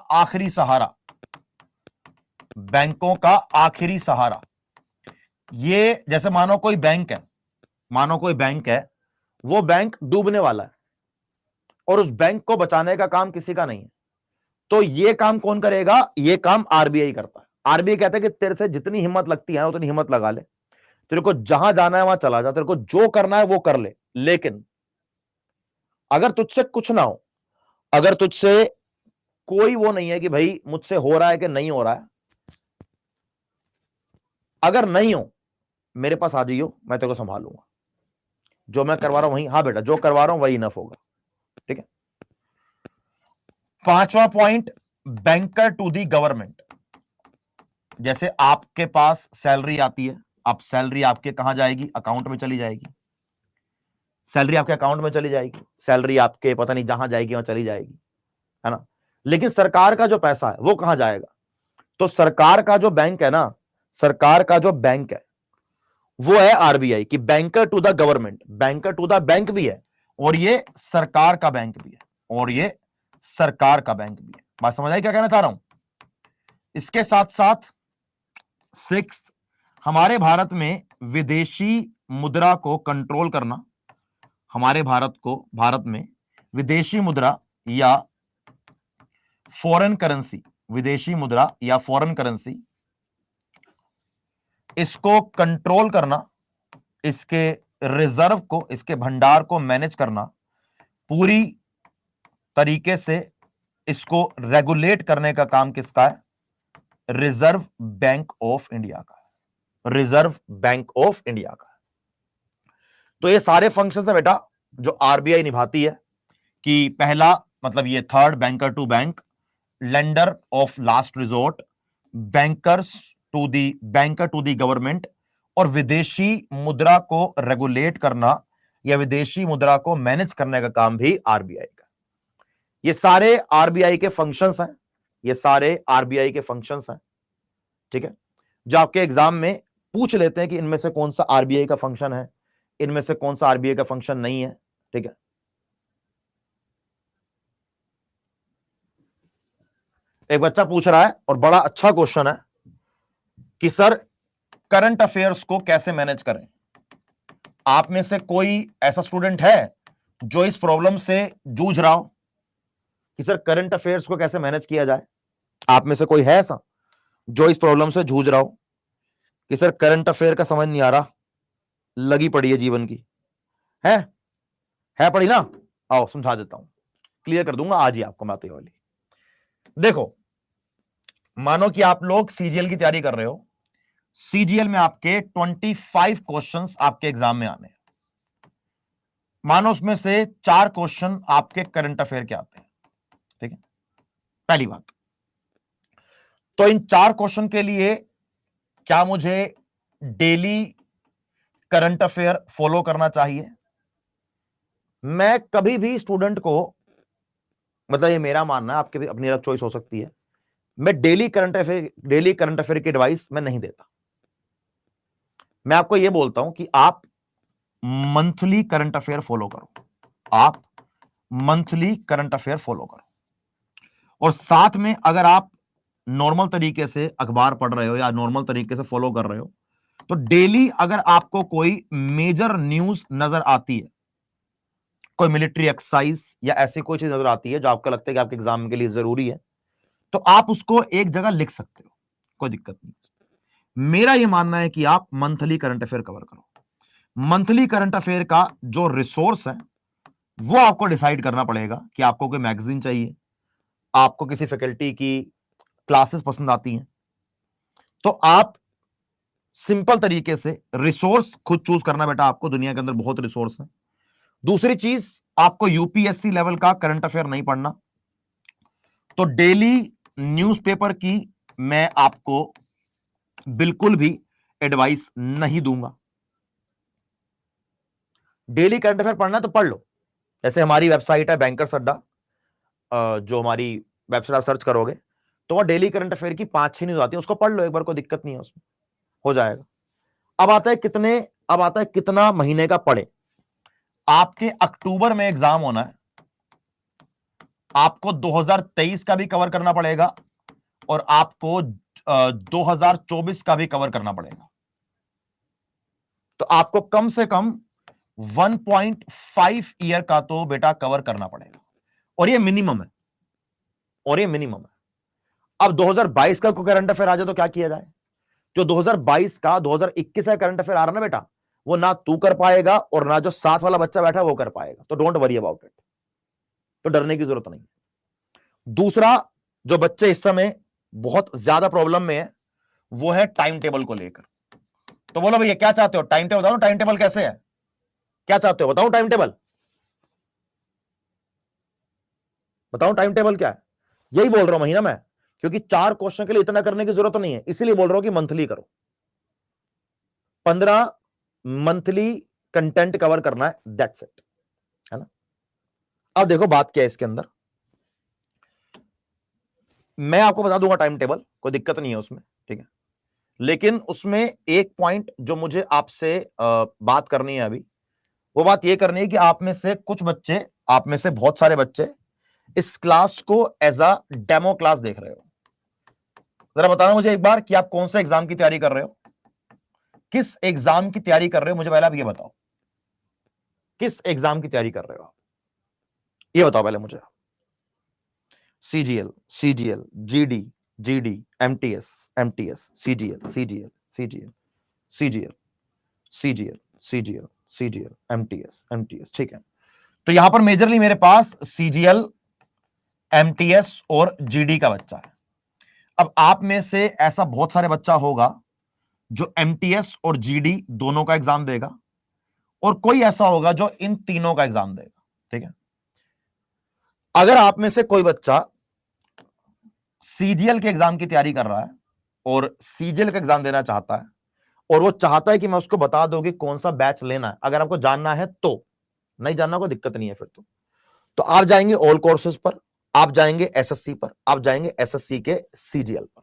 आखिरी सहारा। ये जैसे मानो कोई बैंक है, वो बैंक डूबने वाला है और उस बैंक को बचाने का काम किसी का नहीं है, तो ये काम कौन करेगा? ये काम आरबीआई करता है। आरबीआई कहता है कि तेरे से जितनी हिम्मत लगती है उतनी हिम्मत लगा ले, तेरे को जहां जाना है वहां चला जा, तेरे को जो करना है वो कर ले, लेकिन अगर तुझसे कुछ ना हो, अगर तुझसे कोई वो नहीं है कि भाई मुझसे हो रहा है कि नहीं हो रहा है, अगर नहीं हो, मेरे पास आ जाइयो, मैं तेरे को संभालूंगा, जो मैं करवा रहा हूं वही, हाँ बेटा जो करवा रहा हूं वही इनफ होगा, ठीक है। पांचवा point, banker to the government. जैसे आपके पास सैलरी आती है, आप सैलरी आपके कहां जाएगी? अकाउंट में चली जाएगी, सैलरी आपके अकाउंट में चली जाएगी, सैलरी आपके पता नहीं जहां जाएगी वहां चली जाएगी, है ना। लेकिन सरकार का जो पैसा है वो कहां जाएगा? तो सरकार का जो बैंक है ना, सरकार का जो बैंक है वो है आरबीआई की। Banker to the government, banker to the bank भी है और ये सरकार का बैंक भी है, बात समझ आई क्या कहना चाह रहा हूं? इसके साथ साथ सिक्स्थ, हमारे भारत में विदेशी मुद्रा को कंट्रोल करना, भारत में विदेशी मुद्रा या फॉरेन करेंसी, इसको कंट्रोल करना, इसके रिजर्व को, इसके भंडार को मैनेज करना, पूरी तरीके से इसको रेगुलेट करने का काम किसका है? रिजर्व बैंक ऑफ इंडिया का। तो ये सारे फंक्शंस है बेटा जो आरबीआई निभाती है, कि पहला मतलब ये third, banker to bank, lender of last resort, banker to the government, और विदेशी मुद्रा को रेगुलेट करना या विदेशी मुद्रा को मैनेज करने का काम भी आरबीआई का। ये सारे आरबीआई के फंक्शंस हैं, ये सारे आरबीआई के फंक्शंस हैं, ठीक है, जो आपके एग्जाम में पूछ लेते हैं कि इनमें से कौन सा आरबीआई का फंक्शन है, इनमें से कौन सा आरबीआई का फंक्शन नहीं है, ठीक है। एक बच्चा पूछ रहा है और बड़ा अच्छा क्वेश्चन है कि सर करंट अफेयर्स को कैसे मैनेज करें। आप में से कोई ऐसा स्टूडेंट है जो इस प्रॉब्लम से जूझ रहा हो कि सर करंट अफेयर्स को कैसे मैनेज किया जाए? आप में से कोई है ऐसा जो इस प्रॉब्लम से जूझ रहा हो कि सर करंट अफेयर का समझ नहीं आ रहा, लगी पड़ी है जीवन की, है पड़ी ना? आओ समझा देता हूं, क्लियर कर दूंगा आज ही आपको मैं आते वाली। देखो, मानो कि आप लोग सीजीएल की तैयारी कर रहे हो, सीजीएल में आपके 25 क्वेश्चंस आपके एग्जाम में आने हैं। मानो उसमें से 4 क्वेश्चन आपके करंट अफेयर के आते हैं, ठीक है, पहली बात। तो इन 4 क्वेश्चन के लिए क्या मुझे डेली करंट अफेयर फॉलो करना चाहिए? मैं कभी भी स्टूडेंट को, मतलब ये मेरा मानना है, आपके भी अपनी अलग चॉइस हो सकती है, मैं डेली करंट अफेयर की एडवाइस मैं नहीं देता। मैं आपको यह बोलता हूं कि आप मंथली करंट अफेयर फॉलो करो, आप मंथली करंट अफेयर फॉलो करो, और साथ में अगर आप नॉर्मल तरीके से अखबार पढ़ रहे हो या नॉर्मल तरीके से फॉलो कर रहे हो, तो डेली अगर आपको कोई मेजर न्यूज नजर आती है, कोई मिलिट्री एक्सरसाइज या ऐसी कोई चीज नजर आती है जो आपको लगता है कि आपके एग्जाम के लिए जरूरी है, तो आप उसको एक जगह लिख सकते हो, कोई दिक्कत नहीं। मेरा यह मानना है कि आप मंथली करंट अफेयर कवर करो। मंथली करंट अफेयर का जो रिसोर्स है वो आपको डिसाइड करना पड़ेगा कि आपको कोई मैगजीन चाहिए, आपको किसी फैकल्टी की क्लासेस पसंद आती हैं, तो आप सिंपल तरीके से रिसोर्स खुद चूज करना। बेटा, आपको दुनिया के अंदर बहुत रिसोर्स है। दूसरी चीज, आपको यूपीएससी लेवल का करंट अफेयर नहीं पढ़ना, तो डेली न्यूज़पेपर की मैं आपको बिल्कुल भी एडवाइस नहीं दूंगा। डेली करंट अफेयर पढ़ना तो पढ़ लो, जैसे हमारी वेबसाइट है बैंकर्स अड्डा, जो हमारी वेबसाइट आप सर्च करोगे तो वह डेली करंट अफेयर की 5-6 न्यूज आती है, उसको पढ़ लो एक बार, कोई दिक्कत नहीं है, उसमें हो जाएगा। अब आता है कितना महीने का पढ़े। आपके अक्टूबर में एग्जाम होना है, आपको 2023 का भी कवर करना पड़ेगा और आपको 2024 का भी कवर करना पड़ेगा। तो आपको कम से कम 1.5 ईयर का तो बेटा कवर करना पड़ेगा, और ये मिनिमम है, अब 2022 का करंट अफेयर आ जाए तो क्या किया जाए? जो 2022 का 2021 का करंट अफेयर आ रहा ना बेटा, वो ना तू कर पाएगा और ना जो साथ वाला बच्चा बैठा वो कर पाएगा, तो डोंट वरी अबाउट इट, तो डरने की जरूरत नहीं। दूसरा, जो बच्चे इस समय बहुत ज्यादा प्रॉब्लम में है वो है टाइम टेबल को लेकर। तो बोलो भैया क्या चाहते हो, टाइम टेबल बताओ, टाइम टेबल कैसे है, क्या चाहते हो बताओ, टाइम टेबल बताओ, टाइम टेबल क्या है? यही बोल रहा हूं महीना में, क्योंकि 4 क्वेश्चन के लिए इतना करने की जरूरत नहीं है, इसीलिए बोल रहा हूं कि मंथली करो। 15 मंथली कंटेंट कवर करना है, दैट्स इट, है ना। अब देखो बात क्या है इसके अंदर, मैं आपको बता दूंगा टाइम टेबल, कोई दिक्कत नहीं है उसमें, ठीक है, लेकिन उसमें एक पॉइंट जो मुझे आपसे बात करनी है अभी, वो बात ये करनी है कि आप में से कुछ बच्चे, आप में से बहुत सारे बच्चे इस क्लास को एज अ डेमो क्लास देख रहे हो। जरा बताना मुझे एक बार कि आप कौन सा एग्जाम की तैयारी कर रहे हो, किस एग्जाम की तैयारी कर रहे हो, मुझे पहले आप ये बताओ, किस एग्जाम की तैयारी कर रहे हो आप, ये बताओ पहले मुझे। CGL, CGL, GD, GD, MTS, MTS, CGL, CGL, CGL, CGL, CGL, CGL, CGL, MTS, MTS, ठीक है। तो यहां पर मेजरली मेरे पास सीजीएल, एमटीएस और जीडी का बच्चा है। अब आप में से ऐसा बहुत सारे बच्चा होगा जो एमटीएस और जीडी दोनों का एग्जाम देगा, और कोई ऐसा होगा जो इन तीनों का एग्जाम देगा, ठीक है। अगर आप में से कोई बच्चा सीजीएल के एग्जाम की तैयारी कर रहा है और सीजीएल का एग्जाम देना चाहता है और वो चाहता है कि मैं उसको बता दूं कि कौन सा बैच लेना है, अगर आपको जानना है तो, नहीं जानना कोई दिक्कत नहीं है फिर तो आप जाएंगे ऑल कोर्सेज पर, आप जाएंगे एसएससी पर, आप जाएंगे एसएससी के सीजीएल पर।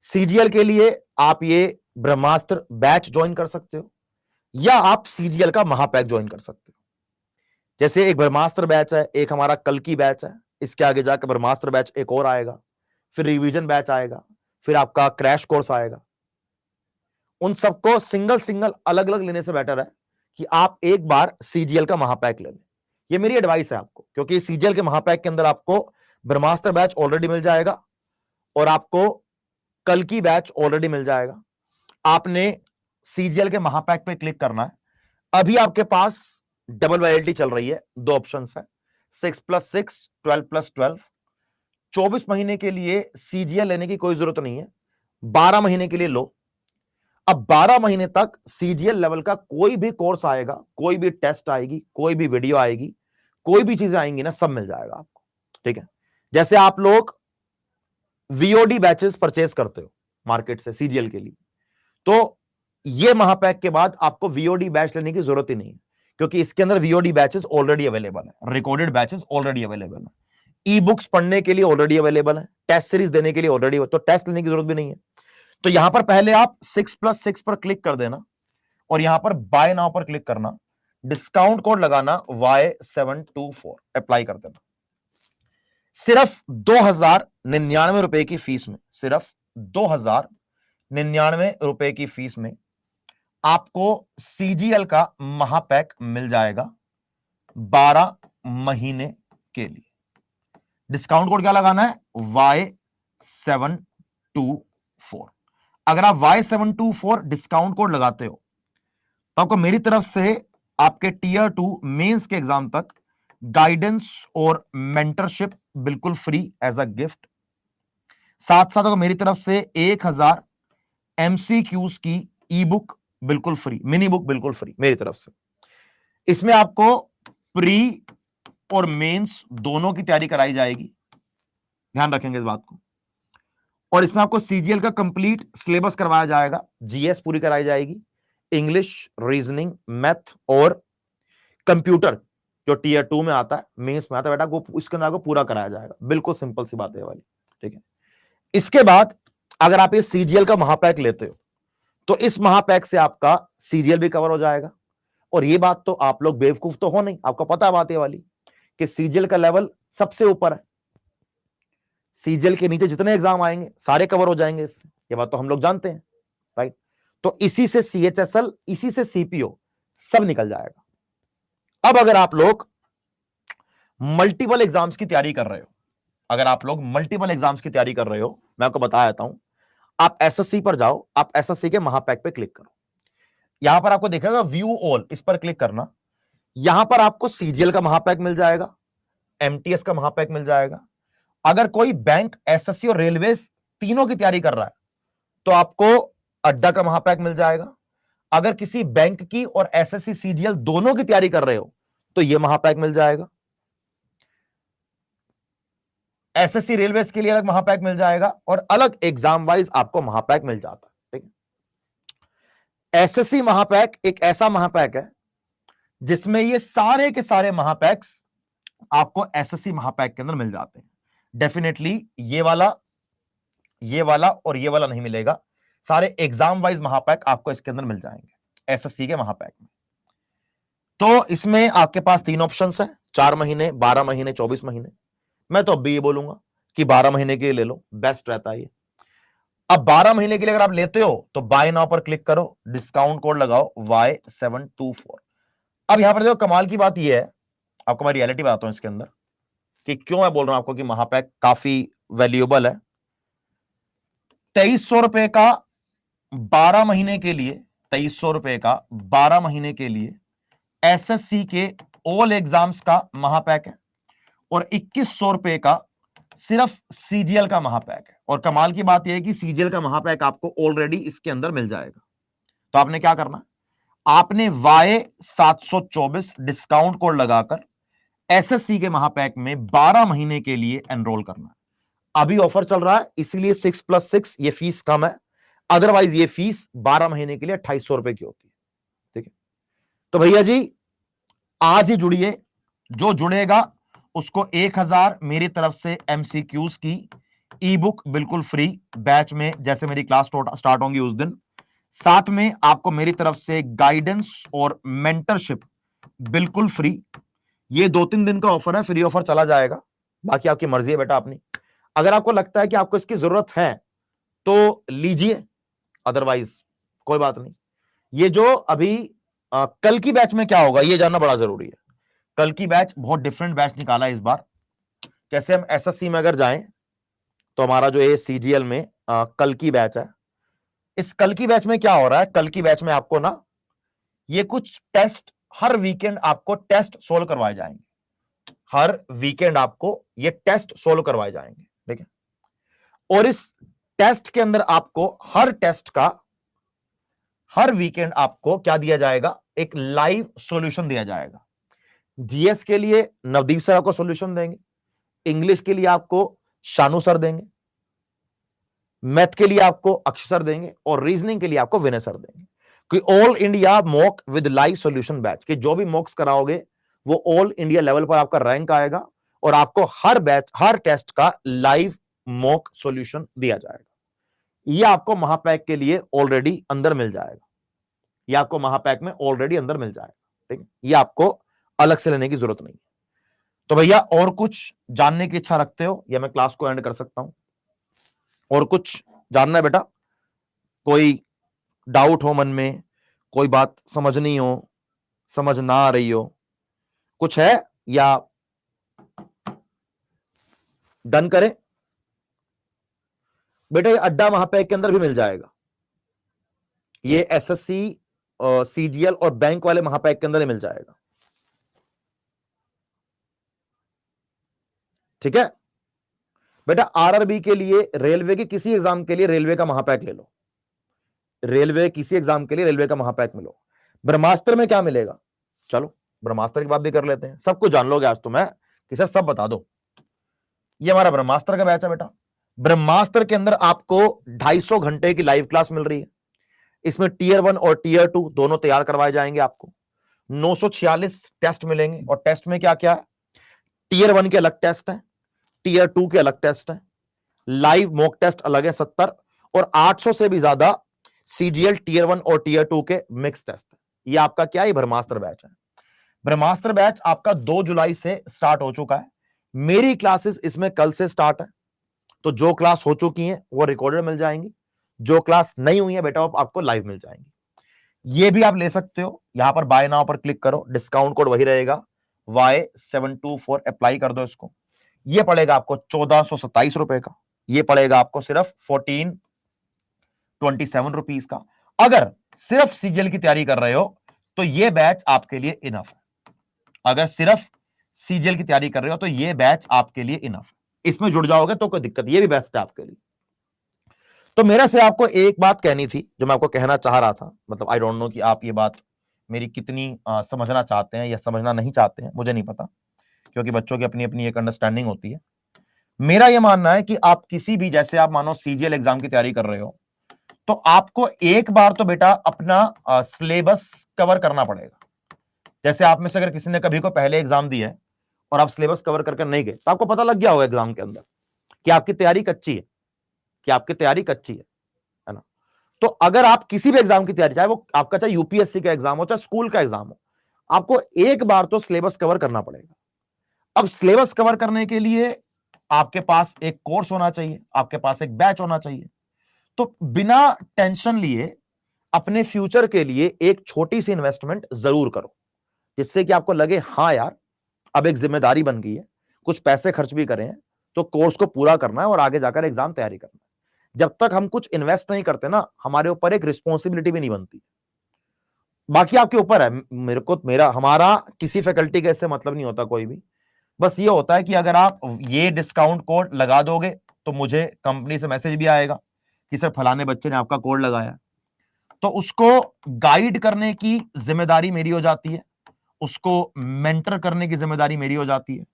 सीजीएल के लिए आप ये ब्रह्मास्त्र बैच ज्वाइन कर सकते हो या आप सीजीएल का महापैक ज्वाइन कर सकते हो। जैसे एक ब्रह्मास्त्र बैच है, एक हमारा कल की बैच है, इसके आगे जाकर ब्रह्मास्त्र बैच एक और आएगा, फिर रिवीजन बैच आएगा, फिर आपका क्रैश कोर्स आएगा। उन सबको सिंगल सिंगल अलग अलग लेने से बेटर है कि आप एक बार सीजीएल का महापैक ले लें। ये मेरी एडवाइस है आपको, क्योंकि सीजीएल के महापैक के अंदर आपको ब्रह्मास्त्र बैच ऑलरेडी मिल जाएगा और आपको कल की बैच ऑलरेडी मिल जाएगा। आपने सीजीएल के महापैक पे क्लिक करना है। अभी आपके पास डबल वैलिडिटी चल रही है, दो ऑप्शंस है, 6+6, 12+12। 24 महीने के लिए सीजीएल लेने की कोई जरूरत नहीं है, 12 महीने के लिए लो। अब 12 महीने तक सीजीएल लेवल का कोई भी कोर्स आएगा, कोई भी टेस्ट आएगी, कोई भी वीडियो आएगी, कोई भी चीजें आएंगी ना, सब मिल जाएगा आपको। ठीक है, जैसे आप लोग वीओडी बैचेस परचेस करते हो मार्केट से सीजीएल के लिए, तो ये महापैक के बाद आपको वीओडी बैच लेने की जरूरत ही नहीं है, क्योंकि इसके अंदर वीओडी बैचेस ऑलरेडी अवेलेबल है, रिकॉर्डेड बैचेस ऑलरेडी अवेलेबल है, ई बुक्स पढ़ने के लिए ऑलरेडी अवेलेबल है, टेस्ट सीरीज देने के लिए ऑलरेडी, तो टेस्ट लेने की जरूरत भी नहीं है। तो यहां पर पहले आप 6+6 पर क्लिक कर देना और यहां पर बाय नाउ पर क्लिक करना, डिस्काउंट कोड लगाना Y724, अप्लाई कर देना। सिर्फ 2099 रुपए की फीस में, सिर्फ 2099 रुपए की फीस में आपको सीजीएल का महापैक मिल जाएगा 12 महीने के लिए। डिस्काउंट कोड क्या लगाना है? Y724। अगर आप Y724 डिस्काउंट कोड लगाते हो तो आपको मेरी तरफ से आपके टीयर 2 मेंस के एग्जाम तक गाइडेंस और मेंटरशिप बिल्कुल फ्री एज अ गिफ्ट। साथ साथ आपको मेरी तरफ से 1000 MCQs की ई बुक बिल्कुल फ्री, मिनी बुक बिल्कुल फ्री मेरी तरफ से। इसमें आपको प्री और मेंस दोनों की तैयारी कराई जाएगी, ध्यान रखेंगे इस बात को। और इसमें आपको सीजीएल का कंप्लीट सिलेबस करवाया जाएगा, जीएस पूरी कराई जाएगी, इंग्लिश, रीजनिंग, मैथ और कंप्यूटर जो टीयर 2 में आता है, मेंस में आता है बेटा, वो इसके अंदर आपको पूरा कराया जाएगा। बिल्कुल सिंपल सी बात है वाली, ठीक है। इसके बाद अगर आप ये सीजीएल का महापैक लेते हो तो इस महापैक से आपका सीजीएल भी कवर हो जाएगा। और ये बात तो आप लोग बेवकूफ तो हो नहीं, आपको पता है बात ये वाली कि सीजीएल का लेवल सबसे ऊपर है, सीजीएल के नीचे जितने एग्जाम आएंगे सारे कवर हो जाएंगे इससे, ये बात तो हम लोग जानते हैं, राइट। तो इसी से सीएचएसएल, इसी से सीपीओ सब निकल जाएगा। अब अगर आप लोग मल्टीपल एग्जाम्स की तैयारी कर रहे हो, अगर आप लोग मल्टीपल एग्जाम्स की तैयारी कर रहे हो, मैं आपको बता देता हूं, आप एसएससी पर जाओ, आप एसएससी के महापैक पे क्लिक करो। यहां पर आपको दिखेगा व्यू ऑल, इस पर क्लिक करना। यहां पर आपको सीजीएल का महापैक मिल जाएगा, एमटीएस का महापैक मिल जाएगा। अगर कोई बैंक, एसएससी और रेलवेज तीनों की तैयारी कर रहा है तो आपको अड्डा का महापैक मिल जाएगा। अगर किसी बैंक की और एसएससी सीजीएल दोनों की तैयारी कर रहे हो तो यह महापैक मिल जाएगा। एसएससी रेलवेज के लिए अलग महापैक मिल जाएगा और अलग एग्जाम वाइज आपको महापैक मिल जाता है, ठीक है। एसएससी महापैक एक ऐसा महापैक है जिसमें ये सारे के सारे महापैक्स आपको एसएससी महापैक के अंदर मिल जाते हैं। डेफिनेटली ये वाला और ये वाला नहीं मिलेगा, सारे एग्जाम वाइज महापैक आपको इसके अंदर मिल जाएंगे एसएससी के महापैक में। तो इसमें आपके पास 3 ऑप्शंस हैं, 4 महीने, 12 महीने, 24 महीने। मैं तो अब भी ये बोलूंगा कि 12 महीने के लिए ले लो, बेस्ट रहता है ये। अब 12 महीने के लिए अगर आप लेते हो तो बाय नाउ पर क्लिक करो, डिस्काउंट कोड लगाओ Y724। अब यहां पर देखो कमाल की बात यह है, आपको मैं रियलिटी बताता हूं इसके अंदर कि क्यों मैं बोल रहा हूं आपको कि महापैक काफी वैल्यूएबल है। 2300 रुपए का 12 महीने के लिए, 2300 रुपए का 12 महीने के लिए एसएससी के ऑल एग्जाम्स का महापैक है और 2100 रुपए का सिर्फ सीजीएल का महापैक है। और कमाल की बात यह है कि सीजीएल का महापैक आपको ऑलरेडी इसके अंदर मिल जाएगा। तो आपने क्या करना, आपने Y724 डिस्काउंट कोड लगाकर एसएससी के महापैक में 12 महीने के लिए एनरोल करना है। अभी ऑफर चल रहा है इसीलिए 6+6 ये फीस कम है, अदरवाइज ये फीस 12 महीने के लिए 2800 रुपए की होती है। ठीक है, तो भैया जी आज ही जुड़िए, जो जुड़ेगा उसको 1000 मेरी तरफ से एमसीक्यूज की ई बुक बिल्कुल फ्री, बैच में जैसे मेरी क्लास स्टार्ट होंगी उस दिन, साथ में आपको मेरी तरफ से गाइडेंस और मेंटरशिप बिल्कुल फ्री। ये 2-3 दिन का ऑफर है, फ्री ऑफर चला जाएगा, बाकी आपकी मर्जी है बेटा अपनी। अगर आपको लगता है कि आपको इसकी जरूरत है तो लीजिए, अदरवाइज कोई बात नहीं। ये जो अभी कल की बैच में क्या होगा ये जानना बड़ा जरूरी है। कल की बैच बहुत डिफरेंट बैच निकाला है इस बार। कैसे हम एसएससी में अगर जाएं तो हमारा जो ये सीजीएल में कल की बैच है, इस कल की बैच में क्या हो रहा है, कल की बैच में आपको ना ये कुछ टेस्ट, हर वीकेंड आपको टेस्ट सोल्व करवाए जाएंगे, हर वीकेंड आपको ये टेस्ट सोल्व करवाए जाएंगे। ठीक है, और इस टेस्ट के अंदर आपको हर टेस्ट का हर वीकेंड आपको क्या दिया जाएगा, एक लाइव सॉल्यूशन दिया जाएगा। जीएस के लिए नवदीप सर आपको सॉल्यूशन देंगे, इंग्लिश के लिए आपको शानू सर देंगे, मैथ के लिए आपको अक्षय सर देंगे, और रीजनिंग के लिए आपको विनय सर देंगे। कि all India mock with live solution batch के जो भी मॉक्स कराओगे वो ऑल इंडिया लेवल पर आपका रैंक आएगा, और आपको हर बैच हर टेस्ट का लाइव मॉक सॉल्यूशन दिया जाएगा। ये आपको महापैक के लिए ऑलरेडी अंदर मिल जाएगा, ये आपको महापैक में ऑलरेडी अंदर मिल जाएगा। ठीक है, ये आपको अलग से लेने की जरूरत नहीं है। तो भैया और कुछ जानने की इच्छा रखते हो या मैं क्लास को एंड कर सकता हूं? और कुछ जानना है बेटा? कोई डाउट हो मन में, कोई बात समझ नहीं हो, समझ ना आ रही हो, कुछ है या डन करें? बेटा ये अड्डा महापैक के अंदर भी मिल जाएगा, ये एसएससी सीजीएल और बैंक वाले महापैक के अंदर ही मिल जाएगा। ठीक है बेटा, आरआरबी के लिए, रेलवे के किसी एग्जाम के लिए रेलवे का महापैक ले लो, रेलवे किसी एग्जाम के लिए रेलवे का महापैक मिलो। ब्रह्मास्त्र में क्या मिलेगा, चलो ब्रह्मास्त्र की बात भी कर लेते हैं, सब कुछ जान लोगे आज तो मैं कि सर सब बता दो। ये हमारा ब्रह्मास्त्र का बैच है बेटा। ब्रह्मास्त्र के अंदर आपको 250 घंटे की लाइव क्लास मिल रही है, इसमें टीयर 1 और टीयर 2 दोनों तैयार करवाए जाएंगे। आपको 946 टेस्ट मिलेंगे, और टेस्ट में क्या क्या है, टीयर 1 के अलग टेस्ट है, टीयर 2 के अलग टेस्ट है, लाइव मॉक टेस्ट अलग है 70, और 800 से भी ज्यादा सीजीएल टीयर 1 और टीयर 2 के मिक्स टेस्ट है। ये आपका क्या है, ब्रह्मास्त्र बैच है। ब्रह्मास्त्र बैच आपका 2 जुलाई से स्टार्ट हो चुका है, मेरी क्लासेस इसमें कल से स्टार्ट है। तो जो क्लास हो चुकी हैं वो रिकॉर्डेड मिल जाएंगी, जो क्लास नहीं हुई है बेटा आपको लाइव मिल जाएंगी। ये भी आप ले सकते हो, यहां पर बाय नाउ पर क्लिक करो, डिस्काउंट कोड वही रहेगा Y724, अप्लाई कर दो इसको। ये पड़ेगा आपको 1427 रुपए का, ये पड़ेगा आपको सिर्फ 1427 रुपीज का। अगर सिर्फ सीजीएल की तैयारी कर रहे हो तो ये बैच आपके लिए इनफ है, अगर सिर्फ सीजीएल की तैयारी कर रहे हो तो ये बैच आपके लिए इनफ है, इसमें जुड़ जाओगे तो कोई दिक्कत, ये भी बेस्ट है आपके लिए। तो मेरा से आपको एक बात कहनी थी जो मैं आपको कहना चाह रहा था, मतलब आई डोंट नो कि आप ये बात मेरी कितनी समझना चाहते हैं या समझना नहीं चाहते हैं, मुझे नहीं पता, क्योंकि बच्चों की अपनी अपनी एक अंडरस्टैंडिंग होती है। मेरा यह मानना है कि आप किसी भी, जैसे आप मानो सीजीएल एग्जाम की तैयारी कर रहे हो, तो आपको एक बार तो बेटा अपना सिलेबस कवर करना पड़ेगा। जैसे आप में से अगर किसी ने कभी को पहले एग्जाम दिया है और आप सिलेबस कवर करके नहीं गए, तो आपको पता लग गया होगा एग्जाम के अंदर कि आपकी तैयारी कच्ची है, कि आपकी तैयारी कच्ची है ना। तो अगर आप किसी भी एग्जाम की तैयारी, चाहे वो आपका चाहे यूपीएससी का एग्जाम हो चाहे स्कूल का एग्जाम हो, आपको एक बार तो सिलेबस कवर करना पड़ेगा। अब सिलेबस कवर करने के लिए आपके पास एक कोर्स होना चाहिए, आपके पास एक बैच होना चाहिए। तो बिना टेंशन लिए अपने फ्यूचर के लिए एक छोटी सी इन्वेस्टमेंट जरूर करो, जिससे कि आपको लगे हाँ यार अब एक जिम्मेदारी बन गई है, कुछ पैसे खर्च भी करें तो कोर्स को पूरा करना है और आगे जाकर एग्जाम तैयारी करना है। जब तक हम कुछ इन्वेस्ट नहीं करते ना, हमारे ऊपर एक रिस्पॉन्सिबिलिटी भी नहीं बनती। बाकी आपके ऊपर है, हमारा किसी फैकल्टी का इससे मतलब नहीं होता कोई भी, बस ये होता है कि अगर आप ये डिस्काउंट कोड लगा दोगे तो मुझे कंपनी से मैसेज भी आएगा कि सर फलाने बच्चे ने आपका कोड लगाया, तो उसको गाइड करने की जिम्मेदारी मेरी हो जाती है, उसको मेंटर करने की जिम्मेदारी मेरी हो जाती है।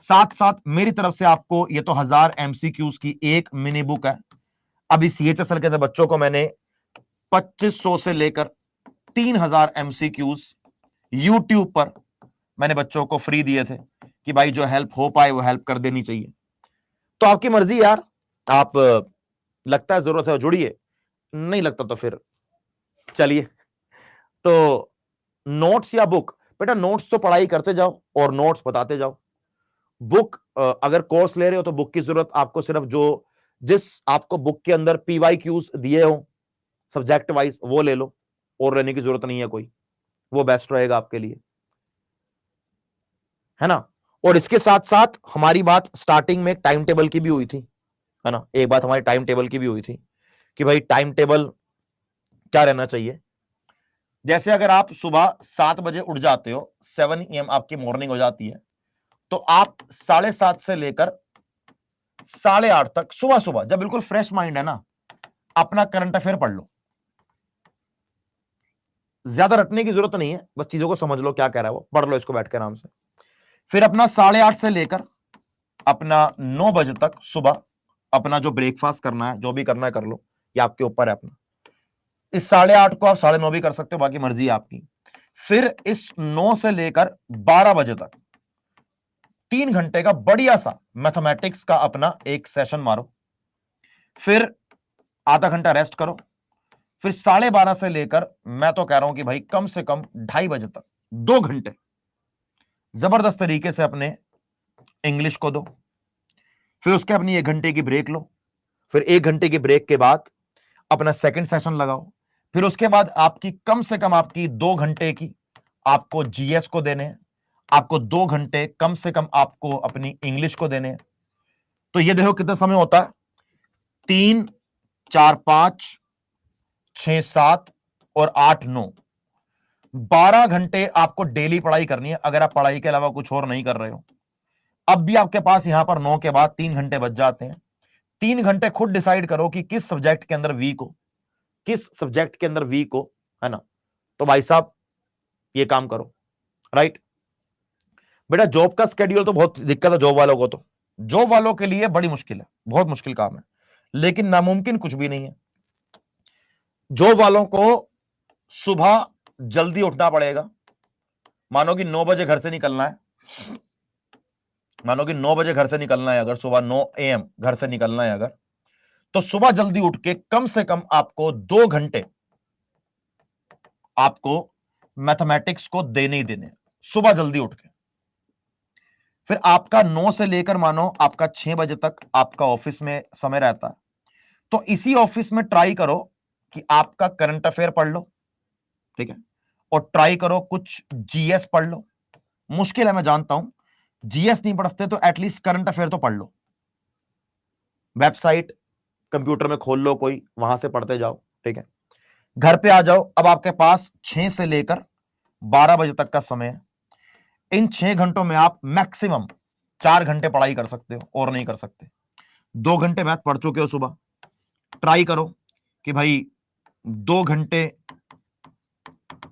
साथ साथ मेरी तरफ से आपको ये तो 1000 MCQs की एक मिनी बुक है। अभी CHSL के अंदर बच्चों को मैंने 2500 से लेकर 3000 MCQs YouTube पर मैंने बच्चों को फ्री दिए थे कि भाई जो हेल्प हो पाए वो हेल्प कर देनी चाहिए। तो आपकी मर्जी यार, आप लगता है जरूरत है जुड़िए, नहीं लगता तो फिर चलिए। तो नोट्स या बुक, बेटा नोट्स तो पढ़ाई करते जाओ और नोट्स बताते जाओ। बुक अगर कोर्स ले रहे हो तो बुक की जरूरत आपको सिर्फ जो जिस आपको बुक के अंदर PYQs दिए हो सब्जेक्ट वाइज वो ले लो, और लेने की जरूरत नहीं है कोई, वो बेस्ट रहेगा आपके लिए, है ना। और इसके साथ साथ हमारी बात स्टार्टिंग में टाइम टेबल की भी हुई थी, है ना। एक बात हमारी टाइम टेबल की भी हुई थी कि भाई टाइम टेबल क्या रहना चाहिए। जैसे अगर आप सुबह 7 बजे उठ जाते हो, 7 AM आपकी मॉर्निंग हो जाती है, तो आप 7:30 से लेकर 8:30 तक सुबह सुबह जब बिल्कुल फ्रेश माइंड है ना, अपना करंट अफेयर पढ़ लो। ज्यादा रटने की जरूरत नहीं है, बस चीजों को समझ लो क्या कह रहा है वो, पढ़ लो इसको बैठ के आराम से। फिर अपना 8:30 से लेकर अपना 9 बजे तक सुबह अपना जो ब्रेकफास्ट करना है, जो भी करना है कर लो, ये आपके ऊपर है अपना। इस 8:30 को आप 9:30 भी कर सकते हो, बाकी मर्जी है आपकी। फिर इस 9 से लेकर 12 बजे तक 3 घंटे का बढ़िया सा मैथमेटिक्स का अपना एक सेशन मारो। फिर आधा घंटा रेस्ट करो। फिर 12:30 से लेकर मैं तो कह रहा हूं कि भाई कम से कम 2:30 बजे तक 2 घंटे जबरदस्त तरीके से अपने इंग्लिश को दो। फिर उसके अपनी 1 घंटे की ब्रेक लो। फिर 1 घंटे की ब्रेक के बाद अपना सेकंड सेशन लगाओ। फिर उसके बाद आपकी कम से कम आपकी 2 घंटे की आपको GS को देने हैं, आपको 2 घंटे कम से कम आपको अपनी इंग्लिश को देने हैं। तो ये देखो कितना समय होता है, 3 4 5 6 7 और 8 9, 12 घंटे आपको डेली पढ़ाई करनी है अगर आप पढ़ाई के अलावा कुछ और नहीं कर रहे हो। अब भी आपके पास यहां पर 9 के बाद 3 घंटे बच जाते हैं। 3 घंटे खुद डिसाइड करो कि किस सब्जेक्ट के अंदर वीक हो, किस सब्जेक्ट के अंदर वीक हो, है ना। तो भाई साहब ये काम करो, राइट। बेटा जॉब का स्केड्यूल तो बहुत दिक्कत है जॉब वालों को, तो जॉब वालों के लिए बड़ी मुश्किल है, बहुत मुश्किल काम है, लेकिन नामुमकिन कुछ भी नहीं है। जॉब वालों को सुबह जल्दी उठना पड़ेगा। मानो कि 9 बजे घर से निकलना है, मानो कि 9 बजे घर से निकलना है, अगर सुबह 9 AM घर से निकलना है अगर, तो सुबह जल्दी उठ के कम से कम आपको 2 घंटे आपको मैथमेटिक्स को देने ही देने, सुबह जल्दी उठ के। फिर आपका 9 से लेकर मानो आपका 6 बजे तक आपका ऑफिस में समय रहता है, तो इसी ऑफिस में ट्राई करो कि आपका करंट अफेयर पढ़ लो, ठीक है, और ट्राई करो कुछ GS पढ़ लो। मुश्किल है मैं जानता हूं, GS नहीं पढ़ते तो एटलीस्ट करंट अफेयर तो पढ़ लो। वेबसाइट कंप्यूटर में खोल लो कोई, वहां से पढ़ते जाओ, ठीक है। घर पे आ जाओ, अब आपके पास 6 से लेकर 12 बजे तक का समय है। इन 6 घंटों में आप मैक्सिमम 4 घंटे पढ़ाई कर सकते हो और नहीं कर सकते। 2 घंटे मैथ पढ़ चुके हो सुबह, ट्राई करो कि भाई 2 घंटे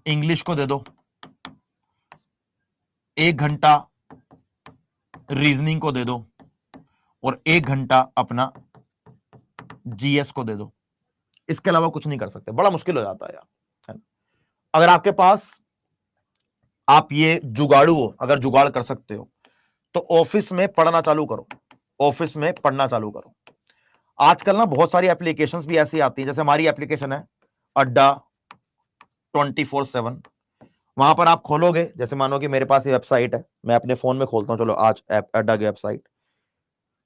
इंग्लिश को दे दो, 1 घंटा रीजनिंग को दे दो और 1 घंटा अपना GS को दे दो। इसके अलावा कुछ नहीं कर सकते, बड़ा मुश्किल हो जाता है यार, है ना? अगर आपके पास आप ये जुगाड़ू हो, अगर जुगाड़ कर सकते हो तो ऑफिस में पढ़ना चालू करो, ऑफिस में पढ़ना चालू करो। आजकल ना बहुत सारी एप्लीकेशंस भी ऐसी आती हैं, जैसे हमारी एप्लीकेशन है अड्डा 24/7। वहां पर आप खोलोगे, जैसे मानो कि मेरे पास ये वेबसाइट है, मैं अपने फोन में खोलता हूं, चलो आज अड्डा की वेबसाइट।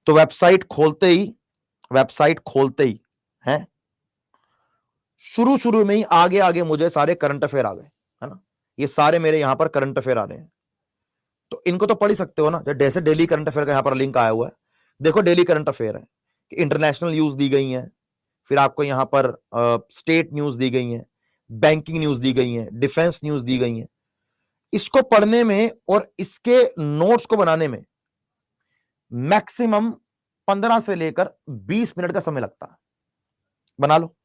तो वेबसाइट खोलते ही है, शुरू शुरू में ही आगे आगे मुझे सारे करंट अफेयर आ गए, है ना। ये सारे मेरे यहां पर करंट अफेयर आ रहे हैं, तो इनको तो पढ़ ही सकते हो ना। जैसे डेली करंट अफेयर का यहां पर लिंक आया हुआ है, देखो डेली करंट अफेयर है कि इंटरनेशनल न्यूज दी गई है, फिर आपको यहां पर स्टेट न्यूज दी गई है, बैंकिंग न्यूज दी गई है, डिफेंस न्यूज दी गई है। इसको पढ़ने में और इसके नोट्स को बनाने में मैक्सिमम 15 से लेकर 20 मिनट का समय लगता है। बना लो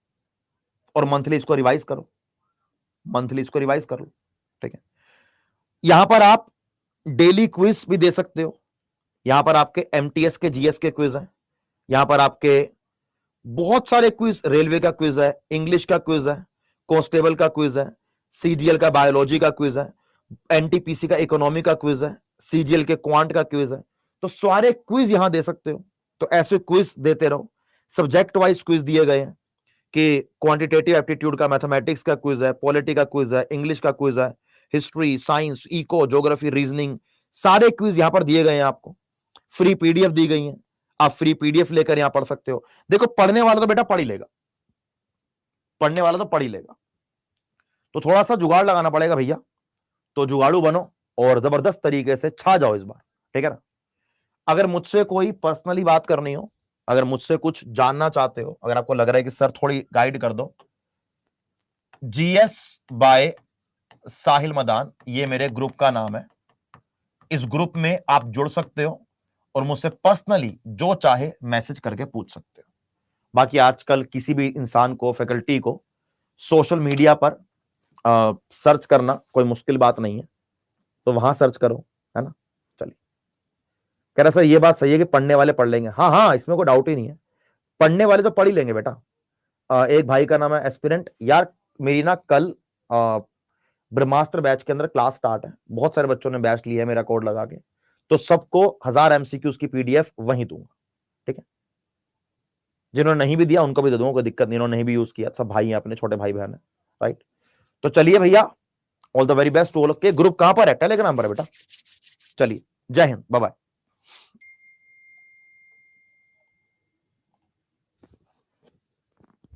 और मंथली इसको रिवाइज करो, मंथली इसको रिवाइज कर लो, ठीक है। यहां पर आप डेली क्विज भी दे सकते हो, यहां पर आपके एमटीएस के जीएस के क्विज हैं, यहां पर आपके बहुत सारे क्विज, रेलवे का क्विज है, इंग्लिश का क्विज है, कांस्टेबल का क्विज है, सीजीएल का बायोलॉजी का क्विज है, एनटीपीसी का इकोनॉमी का क्विज है, सीजीएल के क्वांट का क्विज है। तो सारे क्विज यहां दे सकते हो, तो ऐसे क्विज देते रहो। सब्जेक्ट वाइज क्विज दिए गए हैं कि क्वांटिटेटिव एप्टीट्यूड का, मैथमेटिक्स का क्विज है, पॉलिटी का क्विज है, इंग्लिश का क्विज है, history, science, eco, geography, reasoning, सारे क्विज यहां पर दिए गए हैं। आपको फ्री पीडीएफ दी गई है, आप फ्री पीडीएफ लेकर यहां पढ़ सकते हो। देखो पढ़ने वाला तो बेटा पढ़ ही लेगा, पढ़ने वाला तो पढ़ ही लेगा, तो थोड़ा सा जुगाड़ लगाना पड़ेगा भैया। तो जुगाड़ू बनो और जबरदस्त तरीके से छा जाओ इस बार, ठीक है ना। अगर मुझसे कोई पर्सनली बात करनी हो, अगर मुझसे कुछ जानना चाहते हो, अगर आपको लग रहा है कि सर थोड़ी गाइड कर दो, जीएस बाय साहिल मदान, ये मेरे ग्रुप का नाम है। इस ग्रुप में आप जुड़ सकते हो और मुझसे पर्सनली जो चाहे मैसेज करके पूछ सकते हो। बाकी आजकल किसी भी इंसान को, फैकल्टी को सोशल मीडिया पर सर्च करना कोई मुश्किल बात नहीं है, तो वहां सर्च करो, है ना। चलिए, कह रहा सर ये बात सही है कि पढ़ने वाले पढ़ लेंगे। हाँ हाँ, इसमें कोई डाउट ही नहीं है, पढ़ने वाले तो पढ़ ही लेंगे बेटा। एक भाई का नाम है एस्पिरेंट, यार मेरी ना कल ब्रह्मास्त्र बैच के अंदर क्लास स्टार्ट है, बहुत सारे बच्चों ने बैच लिया है मेरा कोड लगा के, तो सबको 1000 एमसीक्यूज की पीडीएफ वहीं दूंगा, ठीक है। जिन्होंने नहीं भी दिया उनको भी दे दूंगा, कोई दिक्कत नहीं, इन्होंने नहीं भी यूज किया, सब भाई हैं अपने, छोटे भाई बहन है, राइट। तो चलिए भैया, ऑल द वेरी बेस्ट। वो लोग के ग्रुप कहां पर है? टेलीग्राम पर है बेटा। चलिए, जय हिंद, बाय बाय।